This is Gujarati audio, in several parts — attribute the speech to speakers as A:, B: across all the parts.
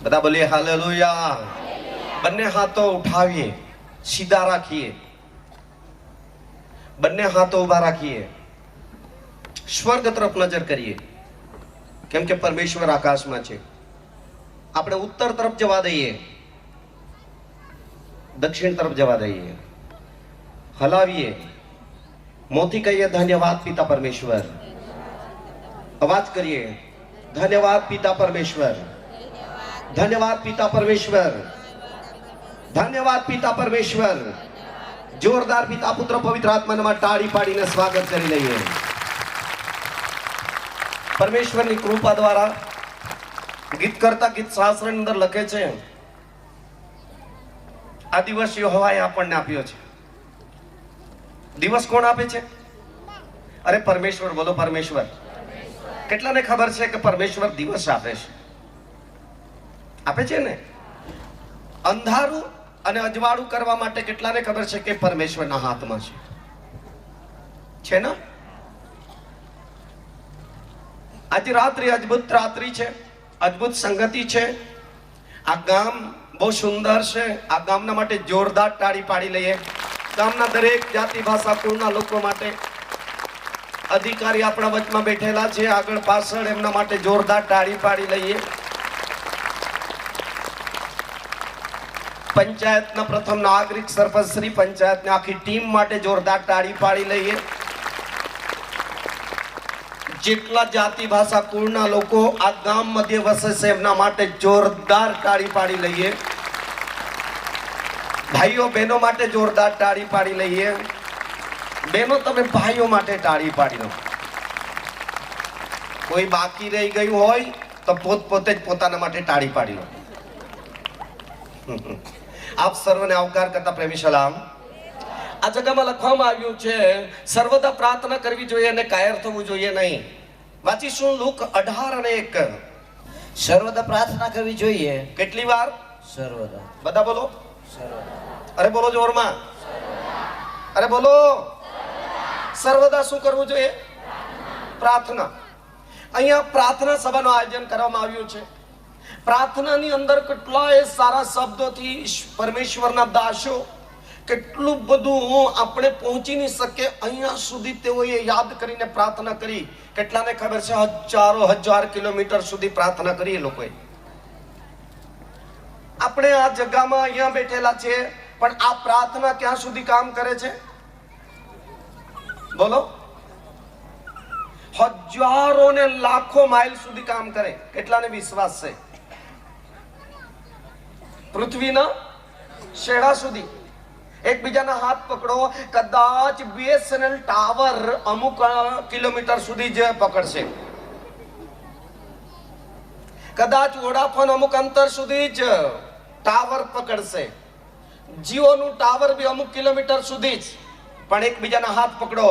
A: બધા બોલીએ હાલેલુયા। બંને હાથો ઉઠાવીએ, સીધા રાખીએ, બંને હાથો ઉભા રાખીએ, સ્વર્ગ તરફ નજર કરીએ, કેમ કે પરમેશ્વર આકાશમાં છે। આપણે ઉત્તર તરફ જવા દઈએ, દક્ષિણ તરફ જવા દઈએ, હલાવીએ, મોથી કહીએ ધન્યવાદ પિતા પરમેશ્વર। અવાજ કરીએ ધન્યવાદ પિતા પરમેશ્વર, ધન્યવાદ પિતા પરમેશ્વર, ધન્યવાદ પિતા પરમેશ્વર। જોરદાર પિતા પુત્ર પવિત્ર આત્મામાં તાળી પાડીને સ્વાગત કરી લઈએ। પરમેશ્વરની કૃપા દ્વારા ગીત કરતા ગીત શાસ્ત્રની અંદર લખે છે, આ દિવસ યહોવાએ આપણને આપ્યો છે। દિવસ કોણ આપે છે? અરે પરમેશ્વર, બોલો પરમેશ્વર। કેટલાને ખબર છે કે પરમેશ્વર દિવસ આપે છે? આપે છે ને। અંધારું અને અજવાળું કરવા માટે કેટલાને ખબર છે કે પરમેશ્વરના હાથમાં છે ને? આજે રાત્રિ અદ્ભુત રાત્રિ છે, અદ્ભુત સંગતિ છે। આ ગામ બહુ સુંદર છે। આ ગામના માટે જોરદાર તાળી પાડી લઈએ। ગામના દરેક જાતિ ભાષા કુળના લોકો માટે અધિકારી આપણા વચમાં બેઠેલા છે, આગળ પાછળ, એમના માટે જોરદાર તાળી પાડી લઈએ। પંચાયતના પ્રથમ નાગરિક સરપંચ શ્રી, પંચાયતની આખી ટીમ માટે જોરદાર તાળી પાડી લઈએ। જેટલા જાતિ ભાષા કુળના લોકો આ ગામ મધ્ય વસે છે એમના માટે જોરદાર તાળી પાડી લઈએ। ભાઈઓ બહેનો માટે જોરદાર તાળી પાડી લઈએ। બહેનો તમે ભાઈઓ માટે તાળી પાડી લો। કોઈ બાકી રહી ગયું હોય તો પોતે જ પોતાના માટે તાળી પાડી લો। આપ સર્વને આવકાર કરતા પ્રેમી સલામ। આ જગ્યામાં લખવામાં આવ્યું છે, સર્વદા પ્રાર્થના કરવી જોઈએ અને કાયર થવું જોઈએ નહીં। વાંચીશું લુક 18:1।
B: સર્વદા પ્રાર્થના કરવી જોઈએ।
A: કેટલી વાર?
B: સર્વદા।
A: બધા બોલો
B: સર્વદા।
A: અરે બોલો જોરમાં, અરે બોલો સર્વદા શું કરવું જોઈએ? પ્રાર્થના। અહીંયા પ્રાર્થના સભાનું આયોજન કરવામાં આવ્યું છે। પ્રાર્થનાની અંદર કેટલાય સારા શબ્દોથી પરમેશ્વરના દાસો કેટલું બધું આપણે પહોંચી નહીં શકે અહીંયા સુધી તેઓએ યાદ કરીને પ્રાર્થના કરી। કેટલાને ખબર છે હજારો હજાર કિલોમીટર સુધી પ્રાર્થના કરી એ લોકોએ। આપણે આ જગ્યામાં અહીંયા બેઠેલા છે, પણ આ પ્રાર્થના ક્યાં સુધી કામ કરે છે? બોલો। હજારો ને લાખો માઇલ સુધી કામ કરે। કેટલાને વિશ્વાસ છે? પૃથ્વીના શેડા સુધી। એકબીજાના હાથ પકડો, કદાચ BSNL ટાવર અમુક કિલોમીટર સુધી જ પકડશે, કદાચ વોડાફોન અમુક અંતર સુધી જ ટાવર પકડશે, જીઓનું ટાવર બી અમુક કિલોમીટર સુધી જ। પણ એકબીજાના હાથ પકડો,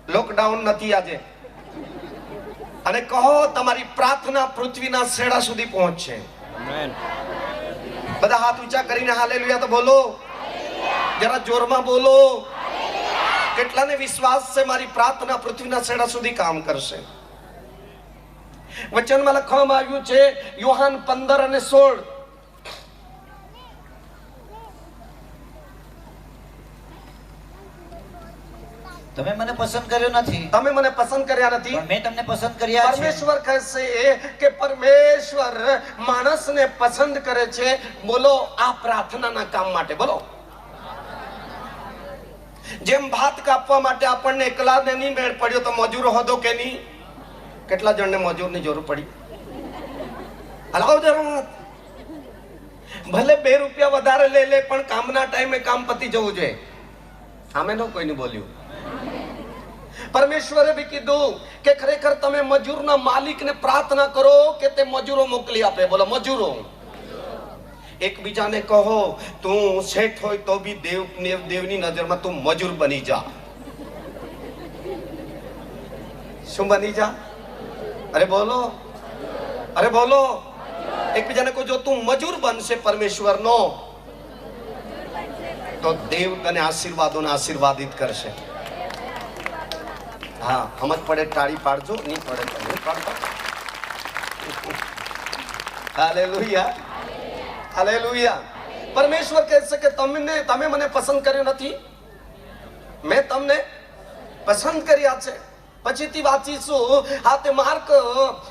A: લોકડાઉન નથી આજે, અને કહો તમારી પ્રાર્થના પૃથ્વીના શેડા સુધી પહોંચશે। બધા હાથ ઊંચા કરીને હાલેલુયા તો બોલો, જરા જોરમાં બોલો। કેટલાને વિશ્વાસ છે મારી પ્રાર્થના પૃથ્વીના શેડા સુધી કામ કરશે? વચનમાં લખવામાં આવ્યું છે, યોહાન 15:16।
B: તમે મને પસંદ કર્યો નથી,
A: તમે મને પસંદ કર્યા નથી,
B: પણ મેં તમને પસંદ કર્યા છે।
A: પરમેશ્વર કહે છે કે પરમેશ્વર માણસને પસંદ કરે છે। બોલો આ પ્રાર્થનાના કામ માટે। બોલો જેમ ભાત કાપવા માટે આપણને એકલાને નહીં મેળ પડ્યો તો મજૂરો હતો કે નહીં? કેટલા જણને મજૂરની જરૂર પડી? હલાવો જરા। ભલે 2 રૂપિયા વધારે લે પણ કામના ટાઈમે કામ પતી જવું જોઈએ। આમે નો કોઈની બોલ્યું। પરમેશ્વરે બી કીધું કે ખરેખર તમે મજૂરના માલિકને પ્રાર્થના કરો કે તે મજૂરો મોકલી આપે। બોલો મજૂરો। એકબીજાને કહો, તું શેઠ હોય તો બી દેવની નજરમાં તું મજૂર બની જા। શું બની જા? અરે બોલો, અરે બોલો। એકબીજાને કહો, જો તું મજૂર બનશે પરમેશ્વરનો તો દેવ તને આશીર્વાદોને આશીર્વાદિત કરશે। હા, સમજ પડે તાળી પાડજો, નહીં પડે તો નહીં પાડતા। Hallelujah, hallelujah. પરમેશ્વર કહે છે કે તમે મને પસંદ કર્યો નથી, મેં તમને પસંદ કર્યા છે. પછીથી વાંચીશું આ તે માર્ક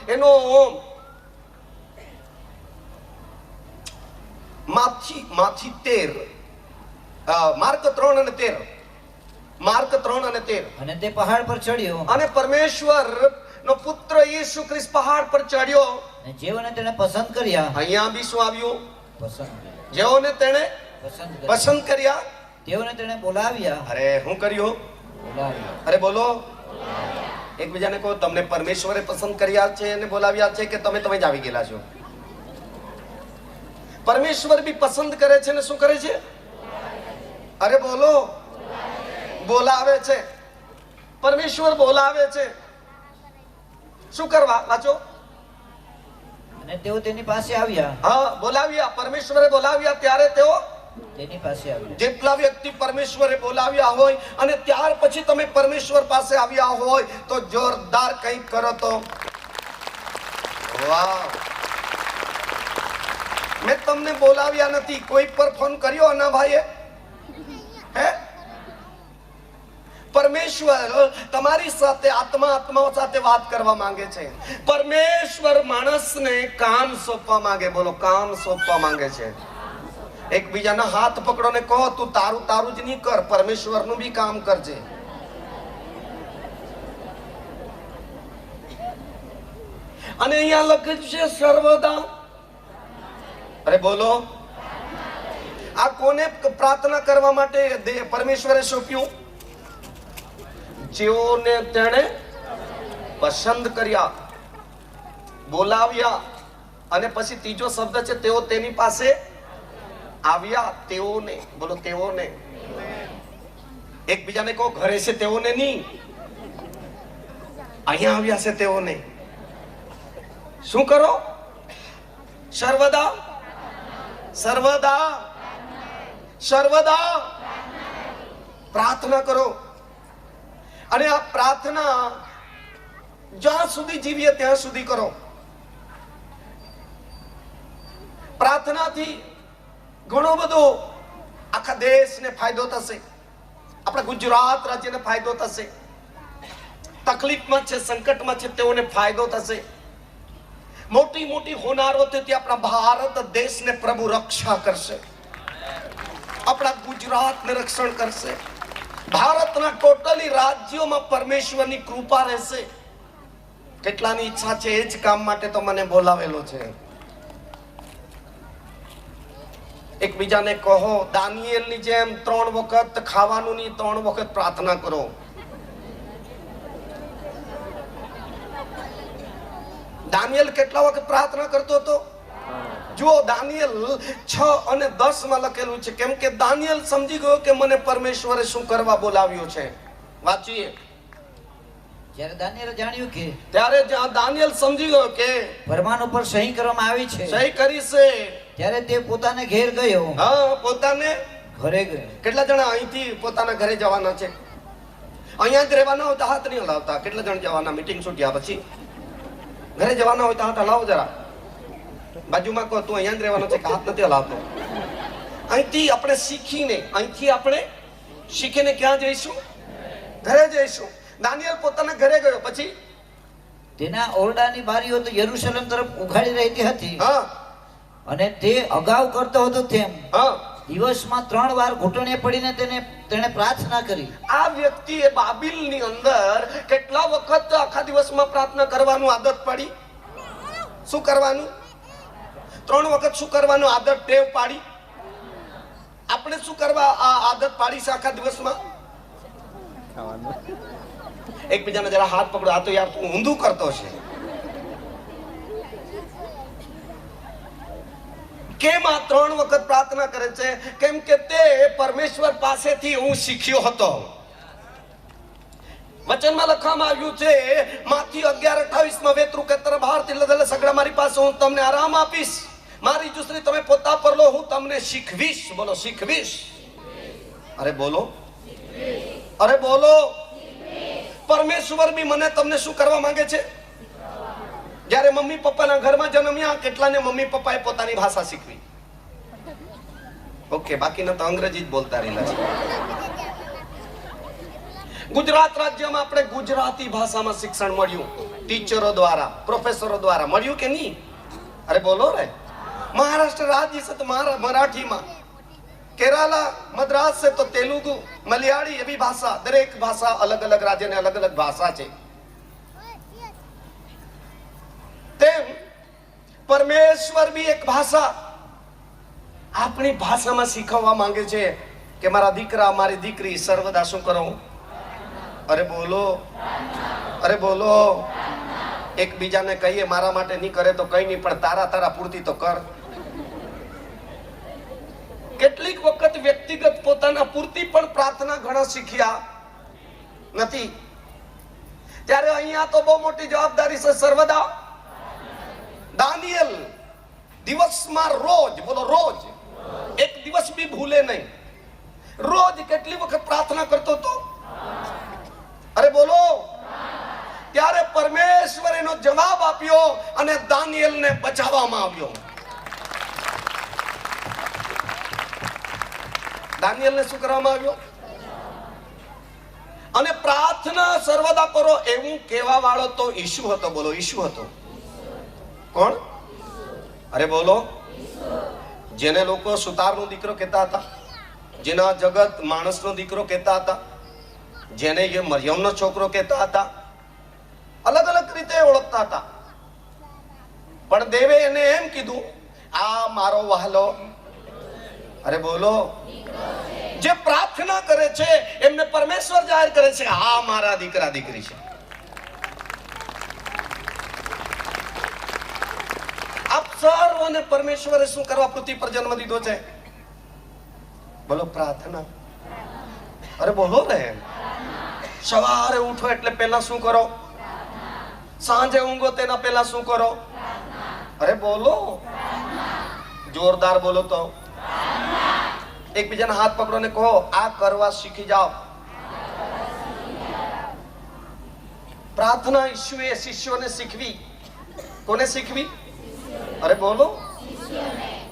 A: એનો માથી 13, માર્ક 3 અને 13, માર્ક 3 અને 13.
B: અને તે પહાડ પર ચડ્યો
A: અને પરમેશ્વર નો પુત્ર ઈસુ ખ્રિસ્ત પહાડ પર ચડ્યો.
B: અને જેઓને તેણે પસંદ કર્યા,
A: અહીંયા બી શું આવ્યું?
B: પસંદ
A: જેઓને તેણે
B: કર્યા,
A: પસંદ કર્યા,
B: તેઓને તેણે બોલાવ્યા.
A: અરે શું કર્યું?
B: બોલાવ્યા.
A: અરે બોલો, એકબીજાને કહો, તમને પરમેશ્વરે પસંદ કર્યા છે અને બોલાવ્યા છે કે તમે જ આવી ગયેલા છો? પરમેશ્વર બી પસંદ કરે છે ને શું કરે છે? અરે બોલો, બોલાવે છે. પરમેશ્વર બોલાવે છે. શું કરવા? વાંચો.
B: અને તેઓ તેની પાસે આવ્યા.
A: હા, બોલાવ્યા. પરમેશ્વરે બોલાવ્યા ત્યારે તેઓ
B: તેની પાસે આવ્યા.
A: જેટલા વ્યક્તિ પરમેશ્વરે બોલાવ્યા હોય અને ત્યાર પછી તમે પરમેશ્વર પાસે આવ્યા હોય તો જોરદાર કંઈક કરો તો વાહ. મેં તમને બોલાવ્યા નથી. કોઈ પર ફોન કર્યો ના ભાઈએ? હે? પરમેશ્વર તમારી સાથે આત્માઓ સાથે વાત કરવા માંગે છે. પરમેશ્વર માણસને કામ સોંપવા માંગે. બોલો, કામ સોંપવા માંગે છે. એકબીજાના હાથ પકડો ને કહો, તું તારું જ નહીં કર, પરમેશ્વરનું બી કામ કરજે. અને અહીંયા લખ્યું છે સર્વદા. અરે બોલો, આ કોને પ્રાર્થના કરવા માટે પરમેશ્વરે સોંપ્યું? જેઓને તેણે પસંદ કર્યા, બોલાવ્યા. અને પછી ત્રીજો શબ્દ છે તેઓ તેની પાસે આવ્યા. તેઓને, બોલો, તેઓને. એકબીજાને કહો, ઘરે છે તેઓને નહીં, અહીંયા આવ્યા છે તેઓને. શું કરો? સર્વદા, સર્વદા, સર્વદા પ્રાર્થના કરો. અને આ પ્રાર્થના જ્યાં સુધી જીવીએ ત્યાં સુધી કરો. પ્રાર્થનાથી ઘણો બધો આખા દેશને ફાયદો થશે. આપણા ગુજરાત રાજ્યને ફાયદો થશે. તકલીફમાં છે, સંકટમાં છે તેઓને ફાયદો થશે. મોટી મોટી હોનારોથી આપણા ભારત દેશને પ્રભુ રક્ષા કરશે. આપણા ગુજરાતને રક્ષણ કરશે. ભારતના ટોટલી રાજ્યોમાં પરમેશ્વરની કૃપા રહેશે. કેટલાની ઈચ્છા છે એ જ કામ માટે તો મને બોલાવેલો છે. એકબીજાને કહો, દાનિયેલની જેમ 3 વખત ખાવાનું નહીં, 3 વખત પ્રાર્થના કરો. દાનિયેલ કેટલા વખત પ્રાર્થના કરતો હતો? જુઓ, દાનિયેલ 6 અને 10 માં લખેલું છે. કેમ કે દાનિયેલ સમજી ગયો કે મને પરમેશ્વરે શું કરવા બોલાવ્યો છે. વાંચીએ.
B: જ્યારે દાનિયેલે જાણ્યું કે,
A: ત્યારે દાનિયેલ સમજી ગયો કે
B: ફરમાન ઉપર સહી કરવામાં આવી છે,
A: સહી કરી છે,
B: ત્યારે તે પોતાને ઘેર ગયો.
A: હા, પોતાને
B: ઘરે ગયો.
A: કેટલા જણા અહીંથી પોતાના ઘરે જવાના છે? અહીંયા જ રહેવાના હોય તો હાથ નહીં હલાવતા. કેટલા જણ જવાના? મીટિંગ છૂટ્યા પછી ઘરે જવાના હોય તો હાથ હલાવો જરા. બાજુમાં કહો, તું અહીંયા જ રહેવાનો છે કે હાથ નથી હલાવતો. અહીંથી આપણે શીખીને ક્યાં જઈશું? ઘરે જઈશું. દાનિયેલ પોતાના ઘરે ગયો. પછી
B: તેના ઓરડાની બારીઓ તો યરૂશલેમ તરફ ઉઘાડી રહેતી હતી.
A: હા,
B: અને તે અગાઉ કરતો હતો તેમ
A: હા,
B: દિવસમાં 3 વાર ઘૂંટણે પડીને તેણે પ્રાર્થના કરી.
A: આ વ્યક્તિએ બાબિલની અંદર કેટલા વખત આખા દિવસમાં પ્રાર્થના કરવાનું આદત પડી? શું કરવાનું? 3 વખત શું કરવાનું આદત, ટેવ પાડી? આપણે શું કરવા આ આદત પાડી છે આખા દિવસમાં? એકબીજાને જરા હાથ પકડો. આ તો યાર તું ઊંધું કરતો છે. કેમ આ 3 વખત પ્રાર્થના કરે છે? કેમ કે તે પરમેશ્વર પાસેથી હું શીખ્યો હતો. વચનમાં લખવામાં આવ્યું છે, માથી 11:28 માં, વેતરું કેતર બહાર તિલદલે સગડા મારી પાસે, હું તમને આરામ આપીશ. મારી જુસરી તમે પોતા પર લો, હું તમને શીખવીશ. બોલો, શીખવીશ. અરે બોલો, અરે બોલો. પરમેશ્વર બી મને તમને શું કરવા માંગે છે? જ્યારે મમ્મી પપ્પાના ઘરમાં જન્મ્યા કેટલાને મમ્મી પપ્પાએ પોતાની ભાષા શીખવી? ઓકે, બાકીના તો અંગ્રેજી જ બોલતા રહેલા છે. ગુજરાત રાજ્યમાં આપણે ગુજરાતી ભાષામાં શિક્ષણ મળ્યું, ટીચરો દ્વારા, પ્રોફેસરો દ્વારા મળ્યું કે નહીં? અરે બોલો રે. મહારાષ્ટ્ર રાજ્ય છે તો મરાઠીમાં, કેરાલા મદ્રાસ છે તો તેલુગુ, મલયાળી, એવી ભાષા, દરેક ભાષા અલગ અલગ રાજ્યને અલગ અલગ ભાષા છે. તેમ પરમેશ્વર બી એક ભાષા આપણી ભાષામાં શીખવવા માંગે છે કે મારા દીકરા, મારી દીકરી સર્વદા શું કરો? અરે બોલો, અરે બોલો. એકબીજાને કહીએ મારા માટે નહીં કરે તો કઈ નહીં, પણ તારા પૂરતી તો કર. કેટલીક વખત વ્યક્તિગત પોતાના પૂરતી પણ પ્રાર્થના ઘણા શીખ્યા નથી. ત્યારે અહીંયા તો બહુ મોટી જવાબદારી છે સર્વદા. દાનિયેલ દિવસમાં રોજ, બોલો રોજ, એક દિવસ બી ભૂલે નહીં. રોજ કેટલી વખત પ્રાર્થના કરતો હતો? અરે બોલો. ત્યારે પરમેશ્વર એનો જવાબ આપ્યો અને દાનિયેલને બચાવવામાં આવ્યો. દાનિયેલને શું કરવામાં આવ્યો? અને પ્રાર્થના સર્વદા કરો એવું કહેવા વાળો તો ઈશુ હતો. બોલો, ઈશુ હતો. કોણ? અરે બોલો. જેને લોકો સુતારનો દીકરો કહેતા હતા, જેના જગત માણસનો દીકરો કહેતા હતા, જેને એ મરિયમનો છોકરો કહેતા હતા, અલગ અલગ રીતે ઓળખતા હતા. પણ દેવે એને એમ કીધું, આ મારો વહાલો, અરે બોલો, જે પ્રાર્થના કરે છે એમને પરમેશ્વર જાહેર કરે છે, આ મારા દીકરા દીકરી છે. આપ સર્વને પરમેશ્વરે શું કરવા પૃથ્વી પર જન્મ દીધો છે? બોલો, પ્રાર્થના. અરે બોલો રે. સવારે ઉઠો એટલે પહેલા શું કરો? સાંજે ઊંઘો તેના પહેલા શું કરો? અરે બોલો, જોરદાર બોલો તો. એકબીજાના હાથ પકડો ને કહો, આ કરવા શીખી જાઓ. પ્રાર્થના ઈશ્વરે શિષ્યોને શીખવી. કોને શીખવી? અરે બોલો.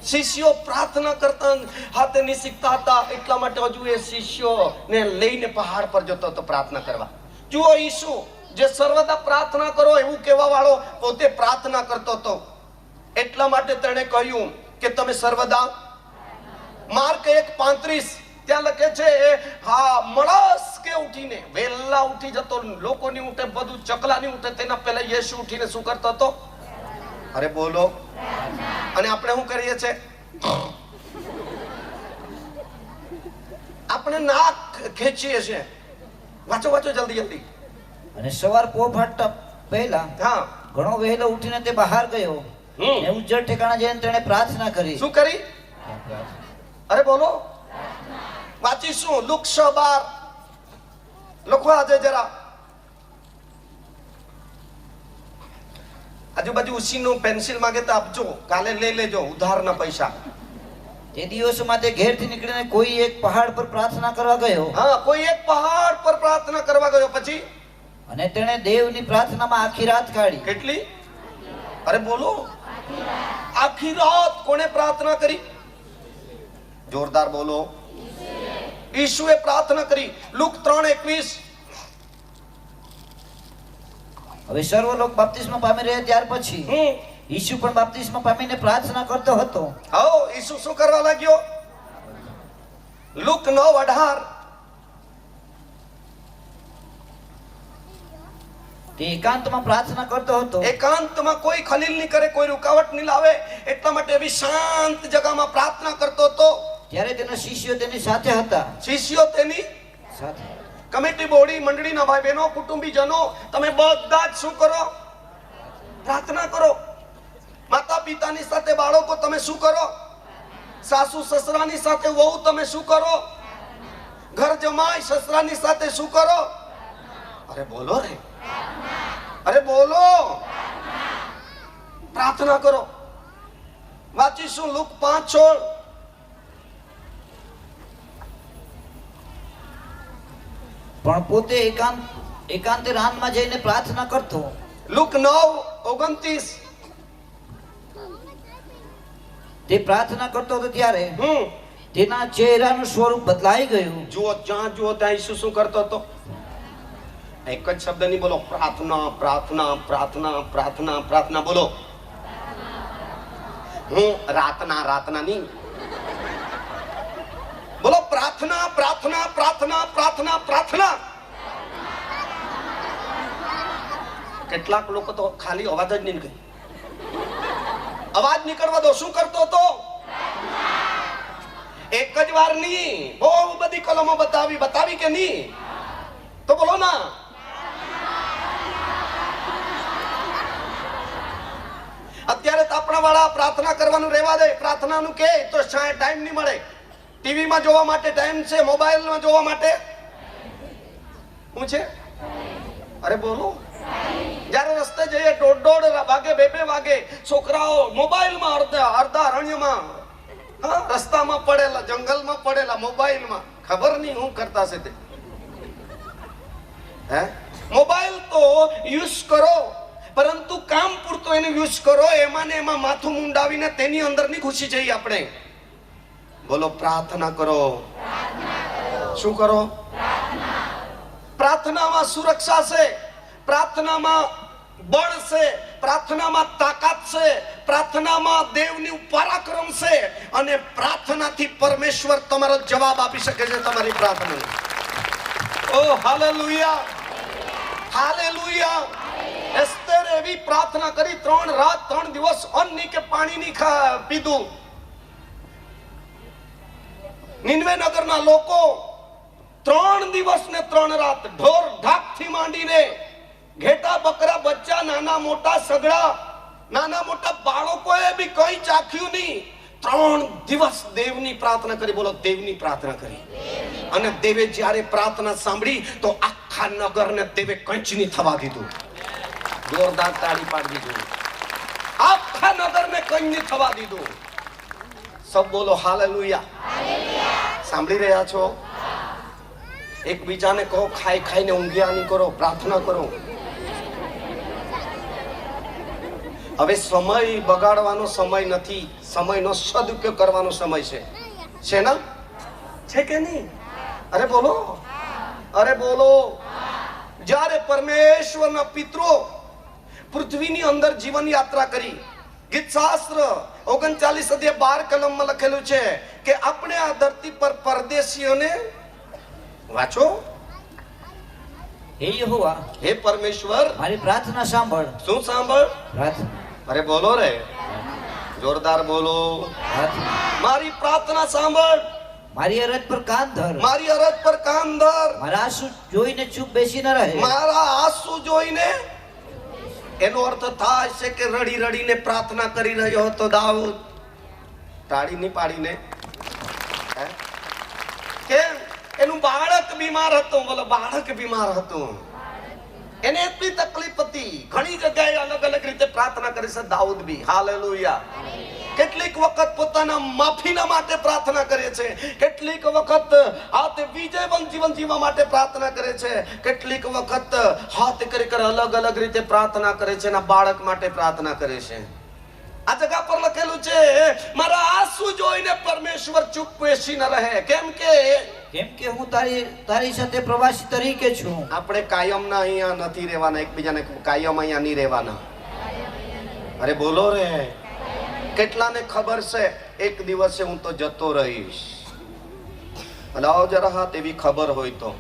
A: શિષ્યો પ્રાર્થના કરતા હાથે નહીં શીખતા હતા, એટલા માટે હજુ એ શિષ્યોને લઈને પહાડ પર જતો હતો પ્રાર્થના કરવા. જુઓ, ઈસુ જે સર્વદા પ્રાર્થના કરો એવું કહેવા વાળો પોતે પ્રાર્થના કરતો હતો. એટલા માટે તેણે કહ્યું કે તમે સર્વદા. માર્ક 1:35 ત્યાં લખે છે, હા, મળસ કે ઉઠીને, વહેલા ઉઠી જતો, લોકોની ઉઠે, બધું ચકલાની ઉઠે તેના પહેલા યેસુ ઉઠીને શું કરતો હતો? અરે બોલો. અને આપણે શું કરીએ છીએ? આપણે નાક ખેંચીએ છીએ. વાંચો વાંચો જલ્દી જલ્દી.
B: અને સવાર પોફાટતા પહેલા
A: હા,
B: ઘણો વહેલો ઉઠીને તે બહાર ગયો અને ઉજ્જડ ઠેકાણા જઈને તેણે પ્રાર્થના કરી.
A: શું કરી? અરે બોલો. વાંચીશું લુક 6:12. લખો આજે જરા. આજુબાજુ ઉસીનું પેન્સિલ માંગે તો આપજો, કાલે લઈ લેજો ઉધારના પૈસા.
B: તે દિવસોમાં તે ઘેરથી નીકળીને કોઈ એક પહાડ પર પ્રાર્થના કરવા ગયો.
A: હા, કોઈ એક પહાડ પર પ્રાર્થના કરવા ગયો. પછી?
B: અને તેણે દેવની પ્રાર્થનામાં આખી રાત કાઢી.
A: કેટલી? અરે બોલો. આખી રાત કોણે પ્રાર્થના કરી? જોરદાર બોલો. ઈશુએ પ્રાર્થના કરી. લુક 3:21.
B: હવે સર્વ લોક બાપ્તિસ્મા પામી રહ્યા ત્યાર પછી ઈસુ પણ બાપ્તિસ્મા પામીને પ્રાર્થના કરતો હતો.
A: આવો, ઈસુ શું કરવા લાગ્યો? લુક 9:18.
B: તે એકાંતમાં પ્રાર્થના કરતો હતો.
A: એકાંતમાં કોઈ ખલીલ નહીં કરે, કોઈ રૂકાવટ નહીં લાવે, એટલા માટે એવી શાંત જગામાં પ્રાર્થના કરતો હતો.
B: ત્યારે તેના શિષ્યો તેની સાથે હતા.
A: શિષ્યો તેની
B: સાથે.
A: કમિટી બોડી, મંડળીના ભાઈ બહેનો, કુટુંબીજનો, તમે બધા જ શું કરો? પ્રાર્થના કરો. માતા પિતાની સાથે બાળકો તમે શું કરો? સાસુ સસરાની સાથે વહુ તમે શું કરો? ઘર જમાઈ સસરાની સાથે શું કરો? અરે બોલો રે. અરે બોલો. પ્રાર્થના કરો. વાંચીશું લુક 5:16.
B: પણ પોતે એકાંતે રાનમાં જઈને પ્રાર્થના કરતો.
A: લુક 9:29.
B: તે પ્રાર્થના કરતો હતો ત્યારે તેના ચહેરાનું સ્વરૂપ બદલાઈ ગયું.
A: જુઓ, જ્યાં જુઓ ત્યાં ઈસુ શું કરતો હતો? એક જ શબ્દ નહીં બોલો, પ્રાર્થના પ્રાર્થના પ્રાર્થના પ્રાર્થના પ્રાર્થના બોલો. હું રાતના નહીં બોલો, પ્રાર્થના પ્રાર્થના પ્રાર્થના પ્રાર્થના પ્રાર્થના. કેટલાક લોકો તો ખાલી અવાજ જ નહીં નીકળે. અવાજ નીકળવા દો. શું કરતો હતો? એક જ વાર નહીં, બહુ બધી કલમો બતાવી કે નહીં? તો બોલો ના. અત્યારે તો આપણા વાળા પ્રાર્થના કરવાનું રહેવા દે. પ્રાર્થનાનું કે તો ટાઈમ નહીં મળે. ટીવીમાં જોવા માટે ટાઈમ છે, મોબાઈલમાં જોવા માટે શું છે? અરે બોલો. જયારે રસ્તે જઈએ 1:30 વાગે 2 વાગે છોકરાઓ મોબાઈલમાં અડધા અરણ્યમાં રસ્તામાં પડેલા, જંગલમાં પડેલા, મોબાઈલમાં ખબર નહીં શું કરતા છે તે. હે, મોબાઈલ તો યુઝ કરો, પરંતુ કામ પૂરતો એને યુઝ કરો. એમાં ને એમાં માથું મુંડાવીને તેની અંદરની ઘૂસી જઈએ આપણે. બોલો, પ્રાર્થના કરો. શું કરો? પ્રાર્થનામાં સુરક્ષા છે, પ્રાર્થનામાં બળ છે, પ્રાર્થનામાં તાકાત છે, પ્રાર્થનામાં દેવની પરાક્રમ છે, અને પ્રાર્થનાથી પરમેશ્વર તમારો જવાબ આપી શકે છે તમારી પ્રાર્થનાને. ઓ હાલેલુયા, હાલેલુયા. એસ્તર એવી પ્રાર્થના કરી, 3 રાત 3 દિવસ અન્ન ની કે પાણી ની પીધું. નિનવે નગરના લોકો 3 દિવસ ને 3 રાત ઢોર ઢાકથી માંડીને ઘેટા બકરા બચ્ચા નાના મોટા સગડા નાના મોટા બાળકોએ બી કઈ ચાખ્યું નહીં. 3 દિવસ દેવની પ્રાર્થના કરી. બોલો, દેવની પ્રાર્થના કરી. અને દેવે જ્યારે પ્રાર્થના સાંભળી તો આખા નગરને દેવે કંઈ નહીં થવા દીધું. જોરદાર તાળી પાડી દીધું. આખા નગરને કંઈ નહીં થવા દીધું. સબ બોલો હાલેલુયા. સાંભળી રહ્યા છો? એકબીજાને કહો, ખાઈ ખાઈને ઊંઘ્યા નહીં કરો, પ્રાર્થના કરો. હવે સમય બગાડવાનો સમય નથી, સમયનો સદુપયોગ કરવાનો સમય છે. છે ને? છે કે નહીં? અરે બોલો, અરે બોલો. જ્યારે પરમેશ્વરના પિતરો પૃથ્વીની અંદર જીવન યાત્રા કરી, ગીત શાસ્ત્ર 39 અધ્યાય 12 કલમમાં લખેલું છે કે આપણે આ ધરતી પર પરદેશીઓને વાંચો.
B: હે યહોવા,
A: હે પરમેશ્વર,
B: મારી પ્રાર્થના સાંભળ.
A: શું સાંભળ?
B: પ્રાર્થના.
A: અરે બોલો રે, જોરદાર બોલો. મારી પ્રાર્થના સાંભળ.
B: મારી અરજ પર કાન ધર.
A: મારી અરજ પર કાન ધર.
B: મારા આંસુ જોઈને ચૂપ બેસી ન રહે. મારા
A: આંસુ જોઈને, એનો અર્થ થાય છે કે રડી રડીને પ્રાર્થના કરી રહ્યો હતો દાઉદ, તાળી ની પાડીને. કેમ? એનું બાળક બીમાર હતું. બોલો, બાળક બીમાર હતું. એને એટલી તકલીફ હતી. ઘણી જગ્યાએ અલગ અલગ રીતે પ્રાર્થના કરી છે દાઉદ બી. હાલેલુયા. કેટલીક વખત પોતાના માફીના માટે પ્રાર્થના કરે છે, કેટલીક વખત હાથ વિજયવંત જીવન જીવવા માટે પ્રાર્થના કરે છે, કેટલીક વખત હાથ કરી અલગ અલગ રીતે પ્રાર્થના કરે છે, એના બાળક માટે પ્રાર્થના કરે છે. આ જગા પર લખેલું છે, મારા આંસુ જોઈને પરમેશ્વર ચૂપ બેસી ન રહે. કેમ કે હું તારી સાથે પ્રવાસી તરીકે છું. આપણે કાયમના અહીંયા નથી રહેવાના. એકબીજાને કાયમ અહીંયા નહીં રહેવાના. અરે બોલો રે. કેટલાને ખબર છે એક દિવસે હું તો જતો રહીશ? લાવો જરા હાથ એવી ખબર હોય તો.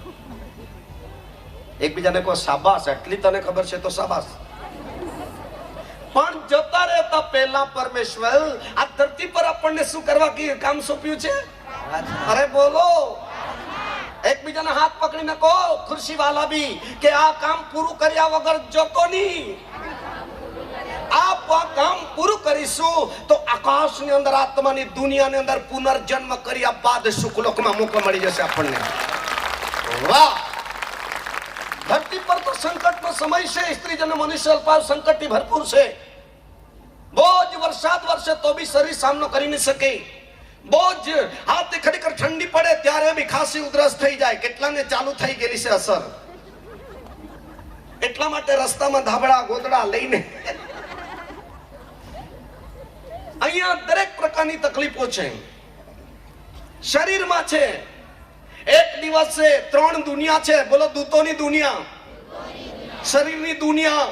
A: એકબીજાને કહો શાબાશ. એટલી તને ખબર છે તો શાબાશ. પણ જતા રહેતા પહેલા પરમેશ્વર આ ધરતી પર આપણને શું કરવા કામ સોંપ્યું છે? અરે બોલો. એકબીજાના હાથ પકડીને કહો, ખુરશી વાલા બી, કે આ કામ પૂરું કર્યા વગર જતો નહીં. આ કામ પૂરું કરીશું તો આકાશની અંદર, આત્માની દુનિયાની અંદર પુનર્જન્મ કર્યા બાદ સુખલોકમાં મોકો મળી જશે આપણને. વાહ. ધરતી પર તો સંકટનો સમય છે. સ્ત્રીજન મનુષ્ય અલ્પાવ સંકટથી ભરપૂર છે. બહુ જ વરસાદ વરસે તો બી શરીર સામનો કરી નહીં શકે. બહુ જ હાથ ખરેખર ઠંડી પડે ત્યારે બી ખાંસી ઉધરસ થઈ જાય. કેટલાને ચાલુ થઈ ગયેલી છે અસર. એટલા માટે રસ્તામાં ધાબળા ગોદડા લઈને અહીંયા દરેક પ્રકારની તકલીફો છે શરીરમાં છે. એક દિવસે 3 દુનિયા છે. બોલો, દૂતોની દુનિયા, શરીરની દુનિયા,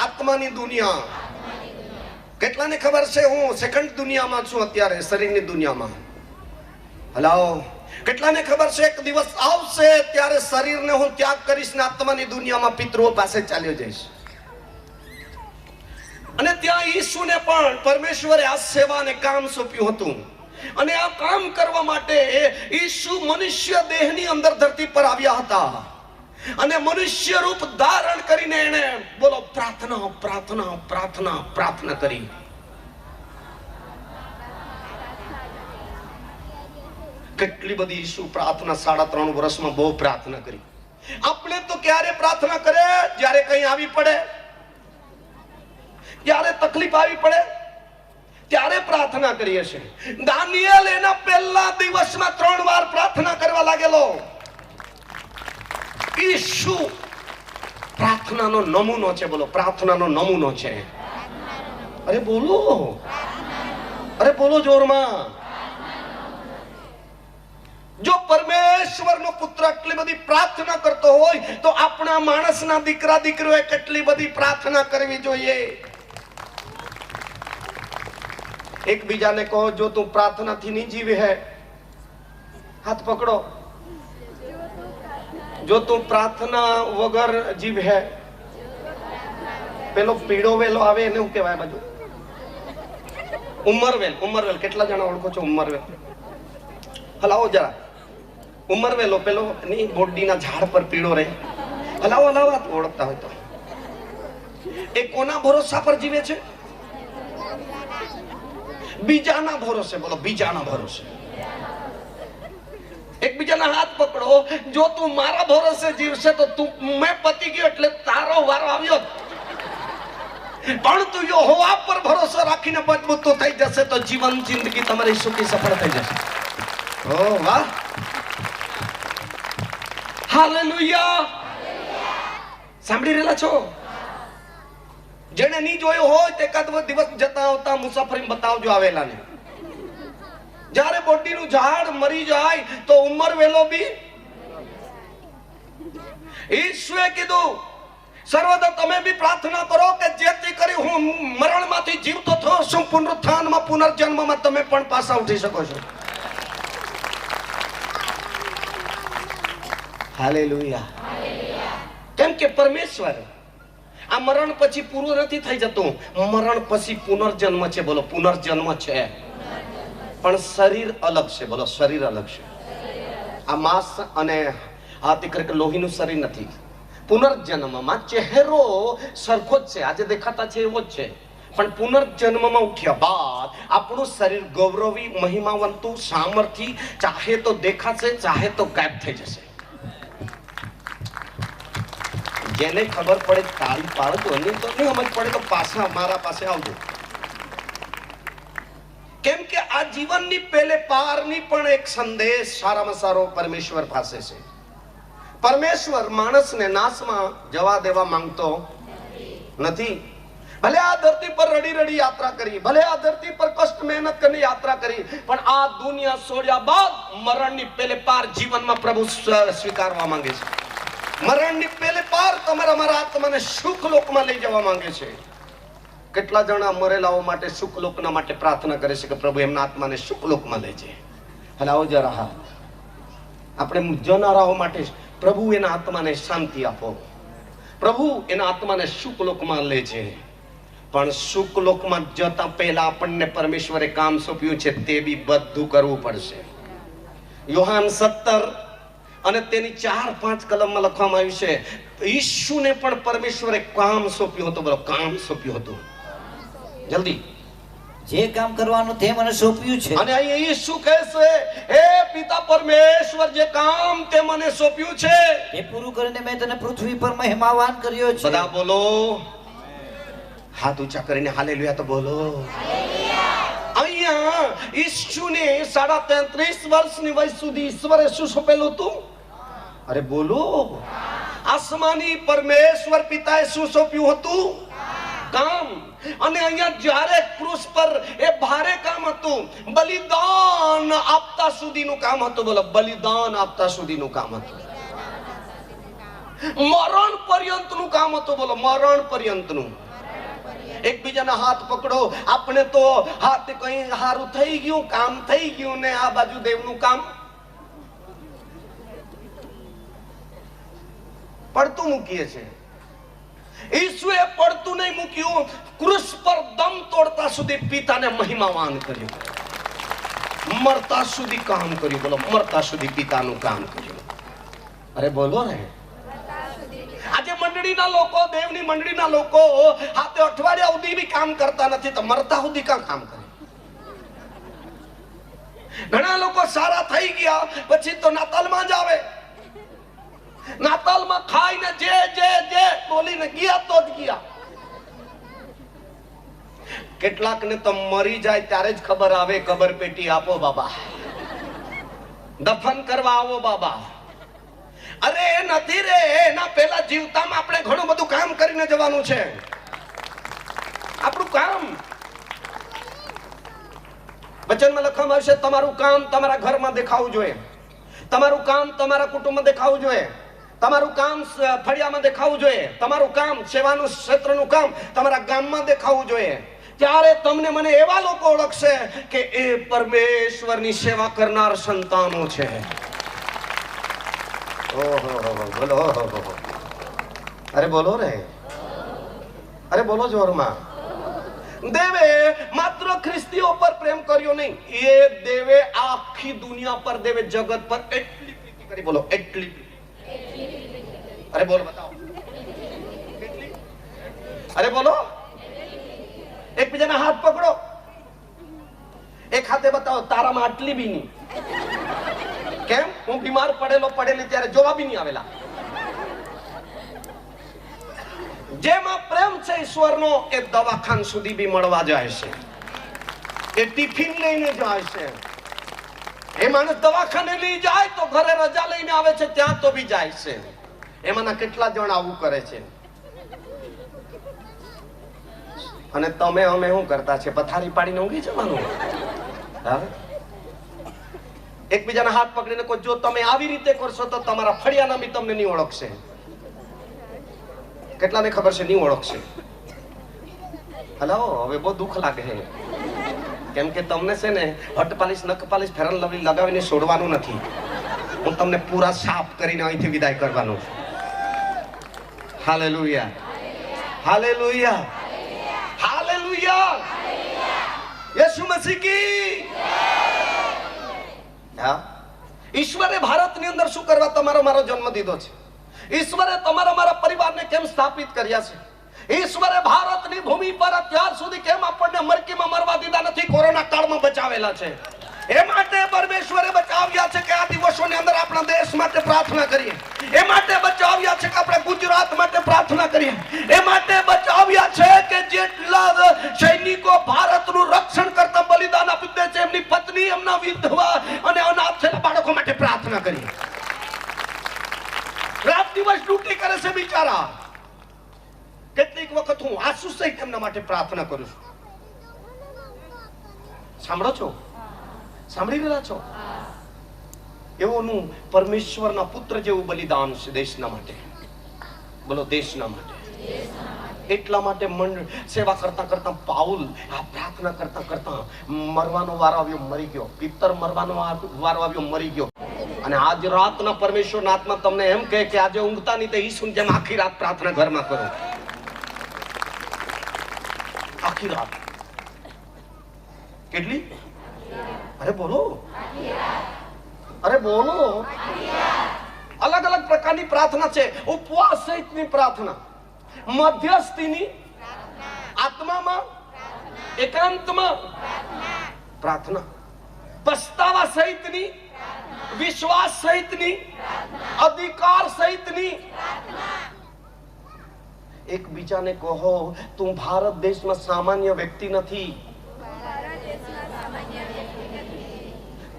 A: આત્માની દુનિયા. કેટલાને ખબર છે હું સેકન્ડ દુનિયામાં છું અત્યારે, શરીરની દુનિયામાં? હલાવો. કેટલાને ખબર છે એક દિવસ આવશે ત્યારે શરીરને હું ત્યાગ કરીશ ને આત્માની દુનિયામાં પિતૃઓ પાસે ચાલ્યો જઈશ? અને ત્યાં ઈસુને પણ પરમેશ્વરે આ સેવા અને કામ સોંપ્યું હતું. અને આ કામ કરવા માટે ઈસુ મનુષ્ય દેહની અંદર ધરતી પર આવ્યા હતા અને મનુષ્ય રૂપ ધારણ કરીને એને બોલો પ્રાર્થના પ્રાર્થના પ્રાર્થના પ્રાર્થના કરી. કેટલી બધી ઈસુ પ્રાર્થના 3.5 વર્ષમાં બહુ પ્રાર્થના કરી. આપણે તો ક્યારે પ્રાર્થના કરે? જ્યારે કઈ આવી પડે, જ્યારે તકલીફ આવી પડે ત્યારે પ્રાર્થના કરીએ છીએ. દાનિયેલ એના પહેલા દિવસમાં 3 વાર પ્રાર્થના કરવા લાગેલો. ઈસુ પ્રાર્થનાનો નમૂનો છે. બોલો, પ્રાર્થનાનો નમૂનો છે. અરે બોલો, અરે બોલો જોરમાં. જો પરમેશ્વરનો પુત્ર એટલી બધી પ્રાર્થના કરતો હોય તો આપણા માણસના દીકરા દીકરીઓએ કેટલી બધી પ્રાર્થના કરવી જોઈએ. એકબીજાને કહો, જો તું પ્રાર્થનાથી નહીં જીવે હે, હાથ પકડો. જો તું પ્રાર્થના વગર જીવે હે, પેલો પીળો વેલો આવે એને શું કહેવાય બાજુ? ઉમરવેલ. ઉમરવેલ કેટલા જણા ઓળખો છો? ઉમરવેલ હલાવો જરા. ઉમરવેલો પેલો ની બોડીના ઝાડ પર પીળો રહે. હલાવો હલાવો, ઓળખતા હોય તો. એ કોના ભરોસા પર જીવે છે? બીજાના ભરોસે. બોલો, બીજાના ભરોસે. એકબીજાના હાથ પકડો. જો તું મારા ભરોસે જીવશે તો તું મેં પતી ગયો એટલે તારો વારો આવ્યો. પણ તું યહોવા પર ભરોસો રાખીને મજબૂત થઈ જશે તો જીવન જિંદગી તમારી સુખી સફળ થઈ જશે. ઓ વાહ, હાલેલુયા. સાંભળી રહેલા છો? જેને નહીં જોયો હોય તે એકાદ દિવસ જતા આવતા મુસાફરી બતાવજો આવેલા ને. જ્યારે બોડીનું ઝાડ મરી જાય તો ઉંમર વેલો બી. ઈશ્વરે કીધું સર્વદા તમે બી પ્રાર્થના કરો કે જેથી કરી હું મરણમાંથી જીવતો થયો છું, પુનરુત્થાનમાં પુનર્જન્મમાં તમે પણ પાછા ઉઠી શકો છો. હાલેલુયા. કેમ કે પરમેશ્વર આ મરણ પછી પૂરું નથી થઈ જતું. મરણ પછી પુનર્જન્મ છે. બોલો, પુનર્જન્મ છે. પણ શરીર અલગ છે. બોલો, શરીર અલગ છે. આ માંસ અને આ દીકરી લોહીનું શરીર નથી. પુનર્જન્મમાં ચહેરો સરખો જ છે, આજે દેખાતા છે એવો જ છે, પણ પુનર્જન્મમાં ઉઠ્યા બાદ આપણું શરીર ગૌરવી, મહિમાવંતું, સામર્થ્ય ચાહે તો દેખાશે, ચાહે તો ગાયબ થઈ જશે. જેને ખબર પડે તાળી પાડજો, અને તો નહીં સમજ પડે તો પાછા મારા પાસે આવજો. કેમ કે આ જીવનની પેલે પારની પણ એક સંદેશ સારામાં સારો પરમેશ્વર પાસે છે. પરમેશ્વર માણસને નાશમાં જવા દેવા માંગતો નથી. ભલે આ ધરતી પર રડી રડી યાત્રા કરી, ભલે આ ધરતી પર કષ્ટ મહેનત કરીને યાત્રા કરી, પણ આ દુનિયા છોડ્યા બાદ મરણની પેલે પાર જીવનમાં પ્રભુ સ્વીકારવા માંગે છે. મરણની પેલે પાર તમારા મારા આત્માને સુખ લોકમાં લઈ જવા માંગે છે. કેટલા જણા મરેલાઓ માટે સુખ લોકના માટે પ્રાર્થના કરે છે કે પ્રભુ એમના આત્માને સુખ લોકમાં લઈ જાય. હલાવો જરા હાથ. આપણે જનારાઓ માટે પ્રભુ એના આત્માને શાંતિ આપો. પ્રભુ એના આત્માને સુખ લોકમાં લે છે. પણ સુખ લોકમાં જતા પહેલા આપણને પરમેશ્વરે કામ સોંપ્યું છે, તે બી બધું કરવું પડશે. યોહાન 17 અને તેની 4-5 કલમમાં લખવામાં આવ્યું છે, ઈસુને પણ પરમેશ્વરે કામ સોંપ્યું હતું. બોલો, કામ સોંપ્યું હતું. જલ્દી.
B: જે કામ કરવાનું તે મને સોંપ્યું છે.
A: અને અહીં ઈસુ કહે છે, હે પિતા પરમેશ્વર, જે કામ તે મને સોંપ્યું છે
B: એ પૂરું કરીને મેં તને પૃથ્વી પર મહિમાવાન કર્યો છે.
A: બધા બોલો, હાથ ઊંચા કરીને હાલેલુયા તો બોલો. અહીંયા ઈસુને 33.5 વર્ષની વય સુધી ઈશ્વરે શું સોંપેલું હતું? અરે બોલો. આસમાની પરમેશ્વર પિતાએ શું સોંપ્યું હતું? કામ. અને અહીંયા જ્યારે ક્રૂસ પર એ ભારે કામ હતું, બલિદાન આપતા સુધીનું કામ હતું. બોલો, બલિદાન આપતા સુધીનું કામ હતું. મરણ પર્યંતનું કામ હતું. બોલો, મરણ પર્યંતનું. એકબીજાના હાથ પકડો. આપણે તો હાથ કઈ સારું થઈ ગયું, કામ થઈ ગયું, ને આ બાજુ દેવનું કામ પડતું મૂકીએ છે. ઈસુએ પડતું નહીં મૂક્યું, ક્રૂસ પર દમ તોડતા સુધી પિતાને મહિમાવાન કર્યું, મરતા સુધી કામ કર્યું. બોલો, મરતા સુધી પિતાનું કામ કર્યું. અરે બોલો રે. આજે મંડળીના લોકો, દેવની મંડળીના લોકો હાથે અઠવાડિયા સુધી બી કામ કરતા નથી, તો મરતા સુધી કામ કરે. ઘણા લોકો સારા થઈ ગયા પછી તો નાતાલમાં જ આવે. નાતાલમાં ખાઈને જે જે જે બોલીને ગયા તો જ ગયા. કેટલાક ને તો મરી જાય ત્યારે જ ખબર આવે, કબર પેટી આપો બાબા, દફન કરવા આવો બાબા. અરે એ નથી રે, એના પહેલા જીવતામાં આપણે ઘણું બધું કામ કરીને જવાનું છે. આપણું કામ વચનમાં લખવામાં આવશે, તમારું કામ તમારા ઘરમાં દેખાવું જોઈએ, તમારું કામ તમારા કુટુંબમાં દેખાવું જોઈએ, તમારું કામ ફળિયામાં દેખાવું જોઈએ, તમારું કામ સેવાનું ક્ષેત્રનું કામ તમારા ગામમાં દેખાવું જોઈએ. ત્યારે તમને મને એવા લોકો ઓળખશે કે એ પરમેશ્વરની સેવા કરનાર સંતાનો છે. બોલો, અરે બોલો રે, અરે બોલો જોરમાં. દેવે માત્ર ખ્રિસ્તીઓ પર પ્રેમ કર્યો નહીં, એ દેવે આખી દુનિયા પર, દેવે જગત પર એટલી પ્રીતિ કરી. બોલો, એટલી. અરે બોલો, બતાવો. અરે બોલો. એકબીજાના હાથ પકડો. એક હાથે બતાવો, તારામાં આટલી બી નહીં. કેમ? હું બીમાર પડેલી ત્યારે જોવા બી નહીં આવેલા. જેમાં પ્રેમ છે ઈશ્વરનો, એ દવાખાન સુધી બી મળવા જાય છે, એ ટિફિન લઈને જાય છે. એ માણસ દવાખાને લઈ જાય તો ઘરે રજા લઈને આવે છે, ત્યાં તો બી જાય છે. એમાંના કેટલા જણ આવું કરે છે? અને તમે અમે શું કરતા છે? પથારી પાડીને ઊંઘી જવાનું. એકબીજાના હાથ પકડીને કોઈ, જો તમે આવી રીતે કરશો તો તમારા ફળિયાના બી તમને નહીં ઓળખશે. કેટલાને ખબર છે? નહીં ઓળખશે. હલો, હવે બહુ દુઃખ લાગે છે, કેમ કે તમને છે ને હટપાલીશ નખપાલીશ ફેરન લવલી લગાવીને છોડવાનું નથી. હું તમને પૂરા સાફ કરીને અહીંથી વિદાય કરવાનું છું. Hallelujah, hallelujah, hallelujah. Yesu Masih કી. ઈશ્વરે ભારતની અંદર શું કરવા તમારો મારો જન્મ દીધો છે? ઈશ્વરે તમારા મારા પરિવારને કેમ સ્થાપિત કર્યા છે? ઈશ્વરે ભારતની ભૂમિ પર અત્યાર સુધી કેમ આપણને મરકીમાં મરવા દીધા નથી, કોરોના કાળમાં બચાવેલા છે? એ માટે પરમેશ્વરે બચાવ્યા છે કે આ દિવસોની અંદર આપણા દેશ માટે પ્રાર્થના કરીએ. એ માટે બચાવ્યા છે કે આપણે ગુજરાત માટે પ્રાર્થના કરીએ. એ માટે બચાવ્યા છે કે જેટલા સૈનિકો ભારતનું રક્ષણ કરતા બલિદાન આપી દે છે, એમની પત્ની, એમના વિધવા અને અનાથ થયેલા બાળકો માટે પ્રાર્થના કરીએ. રાત દિવસ ડ્યુટી કરે છે બિચારા. કેટલીક વખત હું આંસુ સહિત એમના માટે પ્રાર્થના કરું છું. સાંભળો છો? સાંભળી રહ્યા છો? એવોનું પરમેશ્વરના પુત્ર જેવું બલિદાન છે દેશના માટે. બોલો, દેશના માટે. એટલા માટે સેવા કરતા કરતા પાઉલ આ પ્રાર્થના કરતા કરતા મરવાનો વારો આવ્યો, મરી ગયો. પિત્તર મરવાનો વારો આવ્યો, મરી ગયો. અને આજ રાતના પરમેશ્વરના આત્મા તમને એમ કહે કે આજે ઊંઘતા નહીં, તો ઈસુની જેમ આખી રાત પ્રાર્થના ઘરમાં કરો. આખી રાત. કેટલી? અરે બોલો, અરે બોલો. અલગ અલગ પ્રકારની પ્રાર્થના છે. ઉપવાસ સહિતની પ્રાર્થના, મધ્યસ્થીની, આત્મામાં, એકાંતમાં પ્રાર્થના, પસ્તાવા સહિતની, વિશ્વાસ સહિતની, અધિકાર સહિતની. એકબીજાને કહો, તું ભારત દેશમાં સામાન્ય વ્યક્તિ નથી.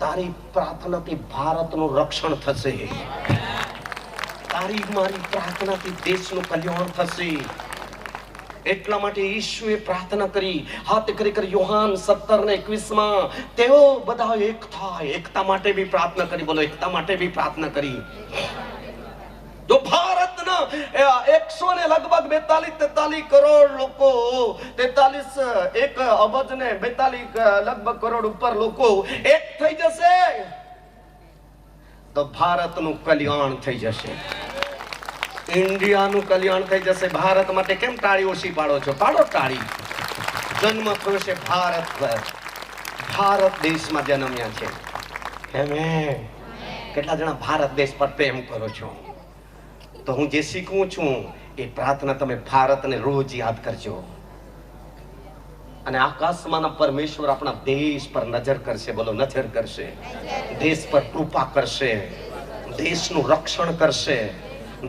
A: તારી પ્રાર્થનાથી ભારતનું રક્ષણ થશે. તારી મારી પ્રાર્થનાથી દેશનું કલ્યાણ થશે. એટલા માટે ઈશુએ પ્રાર્થના કરી. હાથ કરી યોહાન 17 ને 21 માં તેઓ બધા એક થાય. એકતા માટે બી પ્રાર્થના કરી. બોલો, એકતા માટે બી પ્રાર્થના કરી. જો ભારતના 100 ને લગભગ 42-43 કરોડ લોકો, 1 અબજ ને 42 લગભગ કરોડ ઉપર લોકો એક થઈ જશે તો ભારતનું કલ્યાણ થઈ જશે. ઇન્ડિયાનું કલ્યાણ થઈ જશે. ભારત માટે કેમ તાળી ઓછી પાડો છો? પાડો તાળી. જન્મ થયો છે ભારત પર. ભારત દેશમાં જન્મ્યા છે. કેટલા જણા ભારત દેશ પર પ્રેમ કરો છો? તો હું જે શીખવું છું એ પ્રાર્થના તમે ભારતને રોજ યાદ કરજો. અને આકાશમાંના પરમેશ્વર આપણા દેશ પર નજર કરશે. બોલો, નજર કરશે. દેશ પર કૃપા કરશે. દેશનું રક્ષણ કરશે.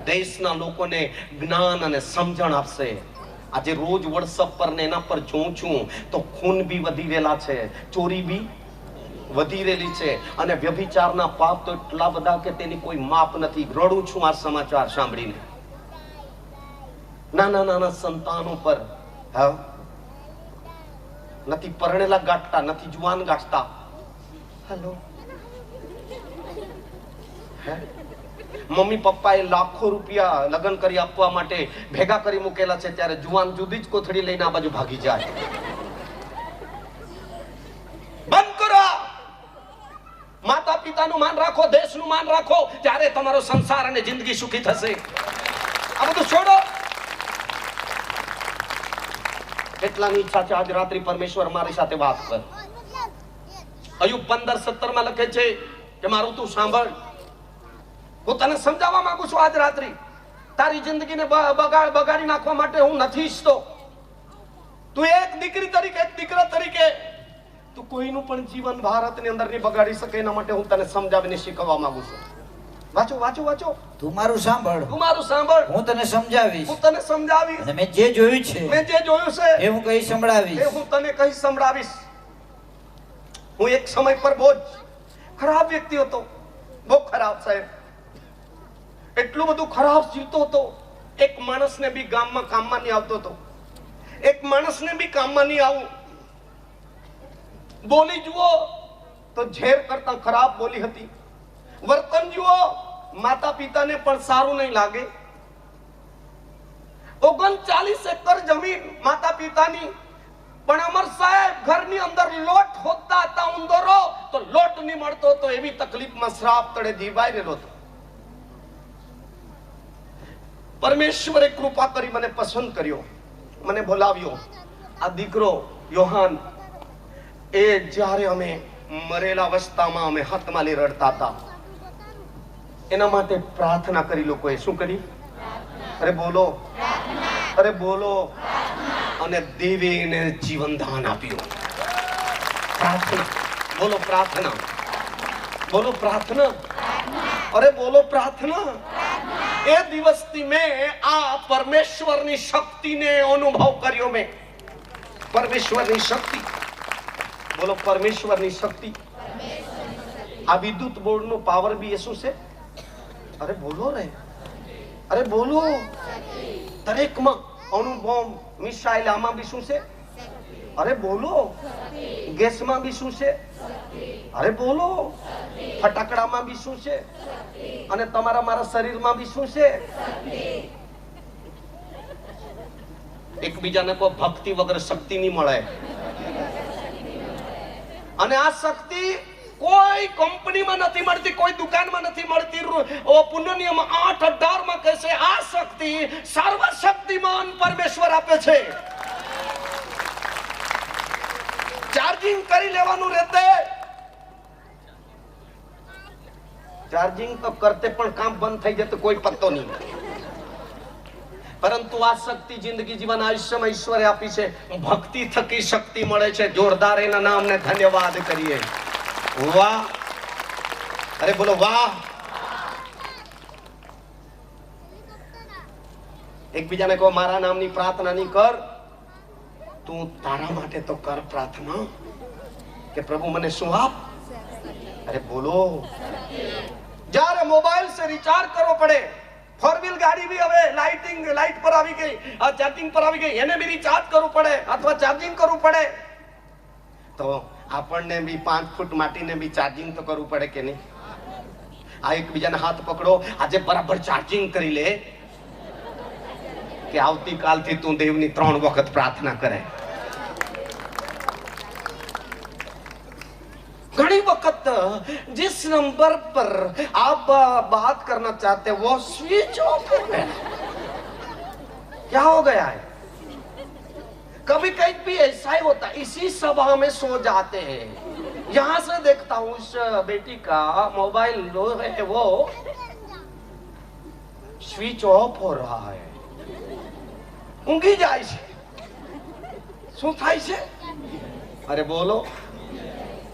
A: દેશના લોકોને જ્ઞાન અને સમજણ આપશે. આજે રોજ વોટ્સઅપ પર ને એના પર જોઉં છું તો ખૂન બી વધી રહેલા છે, ચોરી બી વધી રહેલી છે, અને વ્યભિચારના પાપ તો એટલા બધા કે તેની કોઈ માપ નથી. રડું છું આ સમાચાર સાંભળીને. નાના સંતાનો પર નથી પરણેલા ગાંઠતા, નથી જુવાન ગાંઠતા. હેલો, મમ્મી પપ્પાએ લાખો રૂપિયા લગ્ન કરી આપવા માટે ભેગા કરી મૂકેલા છે, ત્યારે જુવાન જુદી જ કોથળી લઈને આ બાજુ ભાગી જાય. બંધ કરો. માતા પિતાનું માન રાખો, દેશનું માન રાખો, ત્યારે તમારો સંસાર અને જિંદગી સુખી થશે. આ બધું છોડો. કેટલાની ઈચ્છા છે આજ રાત્રિ પરમેશ્વર મારી સાથે વાત કર. અયુબ 15:17 માં લખે છે કે મારું તું સાંભળ. હું તને સમજાવવા માંગુ છું આજ રાત્રિ. તારી જિંદગીને બગાડી નાખવા માટે હું નથી ઈચ્છતો. તું એક દીકરી તરીકે, એક દીકરા તરીકે તું કોઈનું પણ જીવન ભારતની અંદર નહીં બગાડી શકે. એના માટે હું તને સમજાવીને શીખવવા માંગુ છું. વાંચો.
B: તું મારું સાંભળ.
A: તું મારું સાંભળ.
B: હું તને સમજાવીશ.
A: હું તને સમજાવીશ.
B: અને મેં જે જોયું છે,
A: એ
B: હું કહી સંભળાવીશ.
A: હું તને કહી સંભળાવીશ. હું એક સમય પર બહુ ખરાબ વ્યક્તિ હતો. બહુ ખરાબ, સાહેબ. એટલું બધું ખરાબ જીવતો હતો. એક માણસને બી ગામમાં કામમાં નહીં આવતો હતો. એક માણસને બી કામમાં નહીં આવું. બોલી જુઓ તો ઝેર કરતા ખરાબ બોલી હતી. વર્તન જુઓ, માતા પિતાને પણ સારું નહીં લાગે. 39 એકર જમીન માતા પિતાની, પણ અમર સાહેબ ઘરની અંદર લોટ હોતા હતા ઉંદરો, તો લોટ નહીં મળતો તો એવી તકલીફમાં શ્રાપ તળે દીવાઈ રહેલો હતો. પરમેશ્વરે કૃપા કરી મને પસંદ કર્યો, મને બોલાવ્યો. આ દીકરો યોહાન, એ જ્યારે અમે મરેલા અવસ્થામાં અમે હાથમાલી રડતા હતા, એના માટે પ્રાર્થના કરી. લોકોએ શું કરી? અરે બોલો, અરે બોલો. અને દેવે એને જીવનદાન આપ્યું. પ્રાર્થના. બોલો પ્રાર્થના. બોલો પ્રાર્થના. અરે બોલો પ્રાર્થના. એ દિવસથી મેં આ પરમેશ્વરની શક્તિને અનુભવ કર્યો. મેં પરમેશ્વરની શક્તિ. બોલો પરમેશ્વરની શક્તિ. આ વિદ્યુત બોર્ડનો પાવર બી એ શું છે? અરે બોલો રે, અરે બોલો. દરેકમાં અણુબોમ્બ, મિસાઇલ, આમાં બી શું છે? અરે બોલો. ગેસમાં બી શું છે? અરે બોલો. ફટાકડામાં બી શું છે? અને તમારા મારા શરીરમાં બી શું છે? એકબીજાને કોઈ ભક્તિ વગર શક્તિ નહીં મળે. અને આ શક્તિ કોઈ કંપનીમાં નથી મળતી, કોઈ દુકાનમાં નથી મળતી. પુનઃનિયમ 8:18 માં કહે છે આ શક્તિ સર્વશક્તિમાન પરમેશ્વર આપે છે. ચાર્જિંગ કરી લેવાનું રહેતે. ચાર્જિંગ તો કરતે પણ કામ બંધ થઈ જતું કોઈ પત્તો નહીં. પરંતુ આ શક્તિ જિંદગી જીવન આયુષ્યમાં ઈશ્વરે આપી છે. ભક્તિ થકી શક્તિ મળે છે. જોરદાર એના નામને ધન્યવાદ કરીએ. વાહ. અરે બોલો વાહ. એકબીજાને કહો મારા નામની પ્રાર્થના નહીં કર, તું તારા માટે તો કર પ્રાર્થના કે પ્રભુ મને શું આપ. અરે બોલો. જ્યારે મોબાઈલ સે રિચાર્જ કરવો પડે ફોર વ્હીલ ગાડી બી હવે લાઇટ પર આવી ગઈ, ચાર્જિંગ પર આવી ગઈ, એને બી રિચાર્જ કરવું પડે અથવા ચાર્જિંગ કરવું પડે. તો આપણને બી 5 ફૂટ માટીને બી ચાર્જિંગ તો કરવું પડે કે નહીં? આ એકબીજાના હાથ પકડો, આજે બરાબર ચાર્જિંગ કરી લે કે આવતીકાલથી તું દેવની 3 વખત પ્રાર્થના કરે. घड़ी वक्त जिस नंबर पर आप बात करना चाहते वो स्विच ऑफ हो गया. क्या हो गया है? कभी कहीं भी ऐसा ही होता है, इसी सभा में सो जाते हैं. यहां से देखता हूं इस बेटी का मोबाइल जो है वो स्विच ऑफ हो रहा है. ઊંઘી જાય છે. શું થાય છે? અરે બોલો,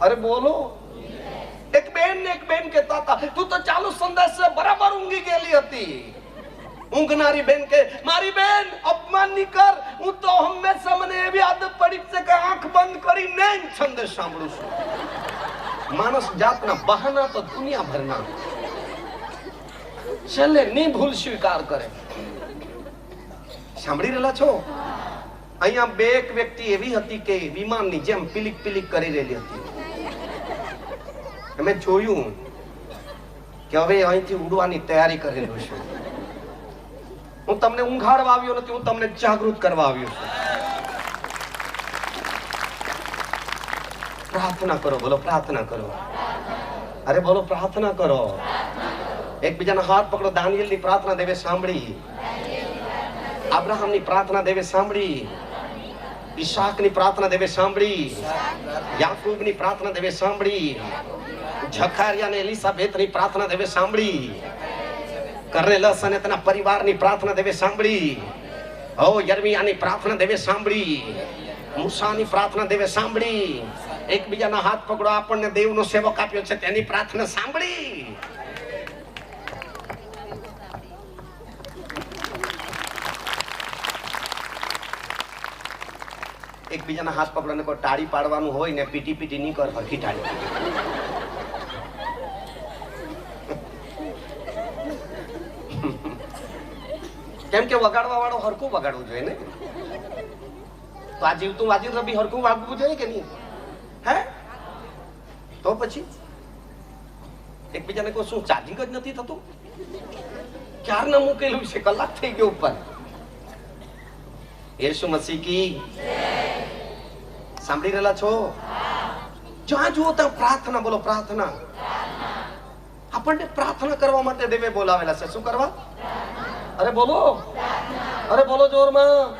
A: અરે બોલો. એક બેન કહેતા હતા, તું તો ચાલુ સંદેશ से બરાબર ઊંઘી ગયેલી હતી. ઊંઘનારી બેન કે મારી બેન અપમાન ની કર, હું તો હંમેશા મને એવી આદત પડી છે કે આંખ બંધ કરીને જ સંદેશ સાંભળું છું. માણસ જાતના બહાના તો દુનિયાભરના, છેલ્લે ની ભૂલ સ્વીકાર કરે. સાંભળી રહેલા છો? અહીંયા બે એક વ્યક્તિ એવી હતી કે વિમાનની જેમ પિલિક પિલિક કરી રહેલી હતી. મેં જોયું કે હવે અહીંથી ઉડવાની તૈયારી કરેલું છે. હું તમને ઊંઘાડવા આવ્યો નથી, હું તમને જાગૃત કરવા આવ્યો છું. પ્રાર્થના કરો, બોલો પ્રાર્થના કરો. અરે બોલો પ્રાર્થના કરો. એકબીજાના હાથ પકડો. દાનિયેલની પ્રાર્થના દેવે સાંભળી, અબ્રાહમની પ્રાર્થના દેવે સાંભળી, ઈસાકની પ્રાર્થના દેવે સાંભળી, યાકૂબની પ્રાર્થના દેવે સાંભળી, ઝકારિયા અને એલિસાબેથની પ્રાર્થના દેવે સાંભળી, કરનેલસ અને તેના પરિવારની પ્રાર્થના દેવે સાંભળી, યર્મિયાની પ્રાર્થના દેવે સાંભળી, મૂસાની પ્રાર્થના દેવે સાંભળી. એકબીજાના હાથ પકડો. આપણને દેવનો સેવક આપ્યો છે તેની પ્રાર્થના સાંભળી. એકબીજાના હાથ પકડો ને કોઈ ટાળી પાડવાનું હોય ને પીટી પીટી નહીં કર, હરખી ટાળી. કેમ કે વગાડવા વાળો હરખું વગાડવું જોઈએ ને. તો આ જીવતું વાજીર બી હરખું વાગવું જોઈએ કે નહીં? હે તો પછી એકબીજાને કોઈ શું ચાર્જિંગ જ નથી થતું? ક્યારના મૂકેલું છે, કલાક થઈ ગયો ઉપર. યેસુ મસીહ કી સાંભળી રહેલા છો? જ્યાં જુઓ ત્યાં પ્રાર્થના, બોલો પ્રાર્થના. આપણને પ્રાર્થના કરવા માટે દેવે બોલાવેલા છે. શું કરવા? અરે બોલો, અરે બોલો જોરમાં.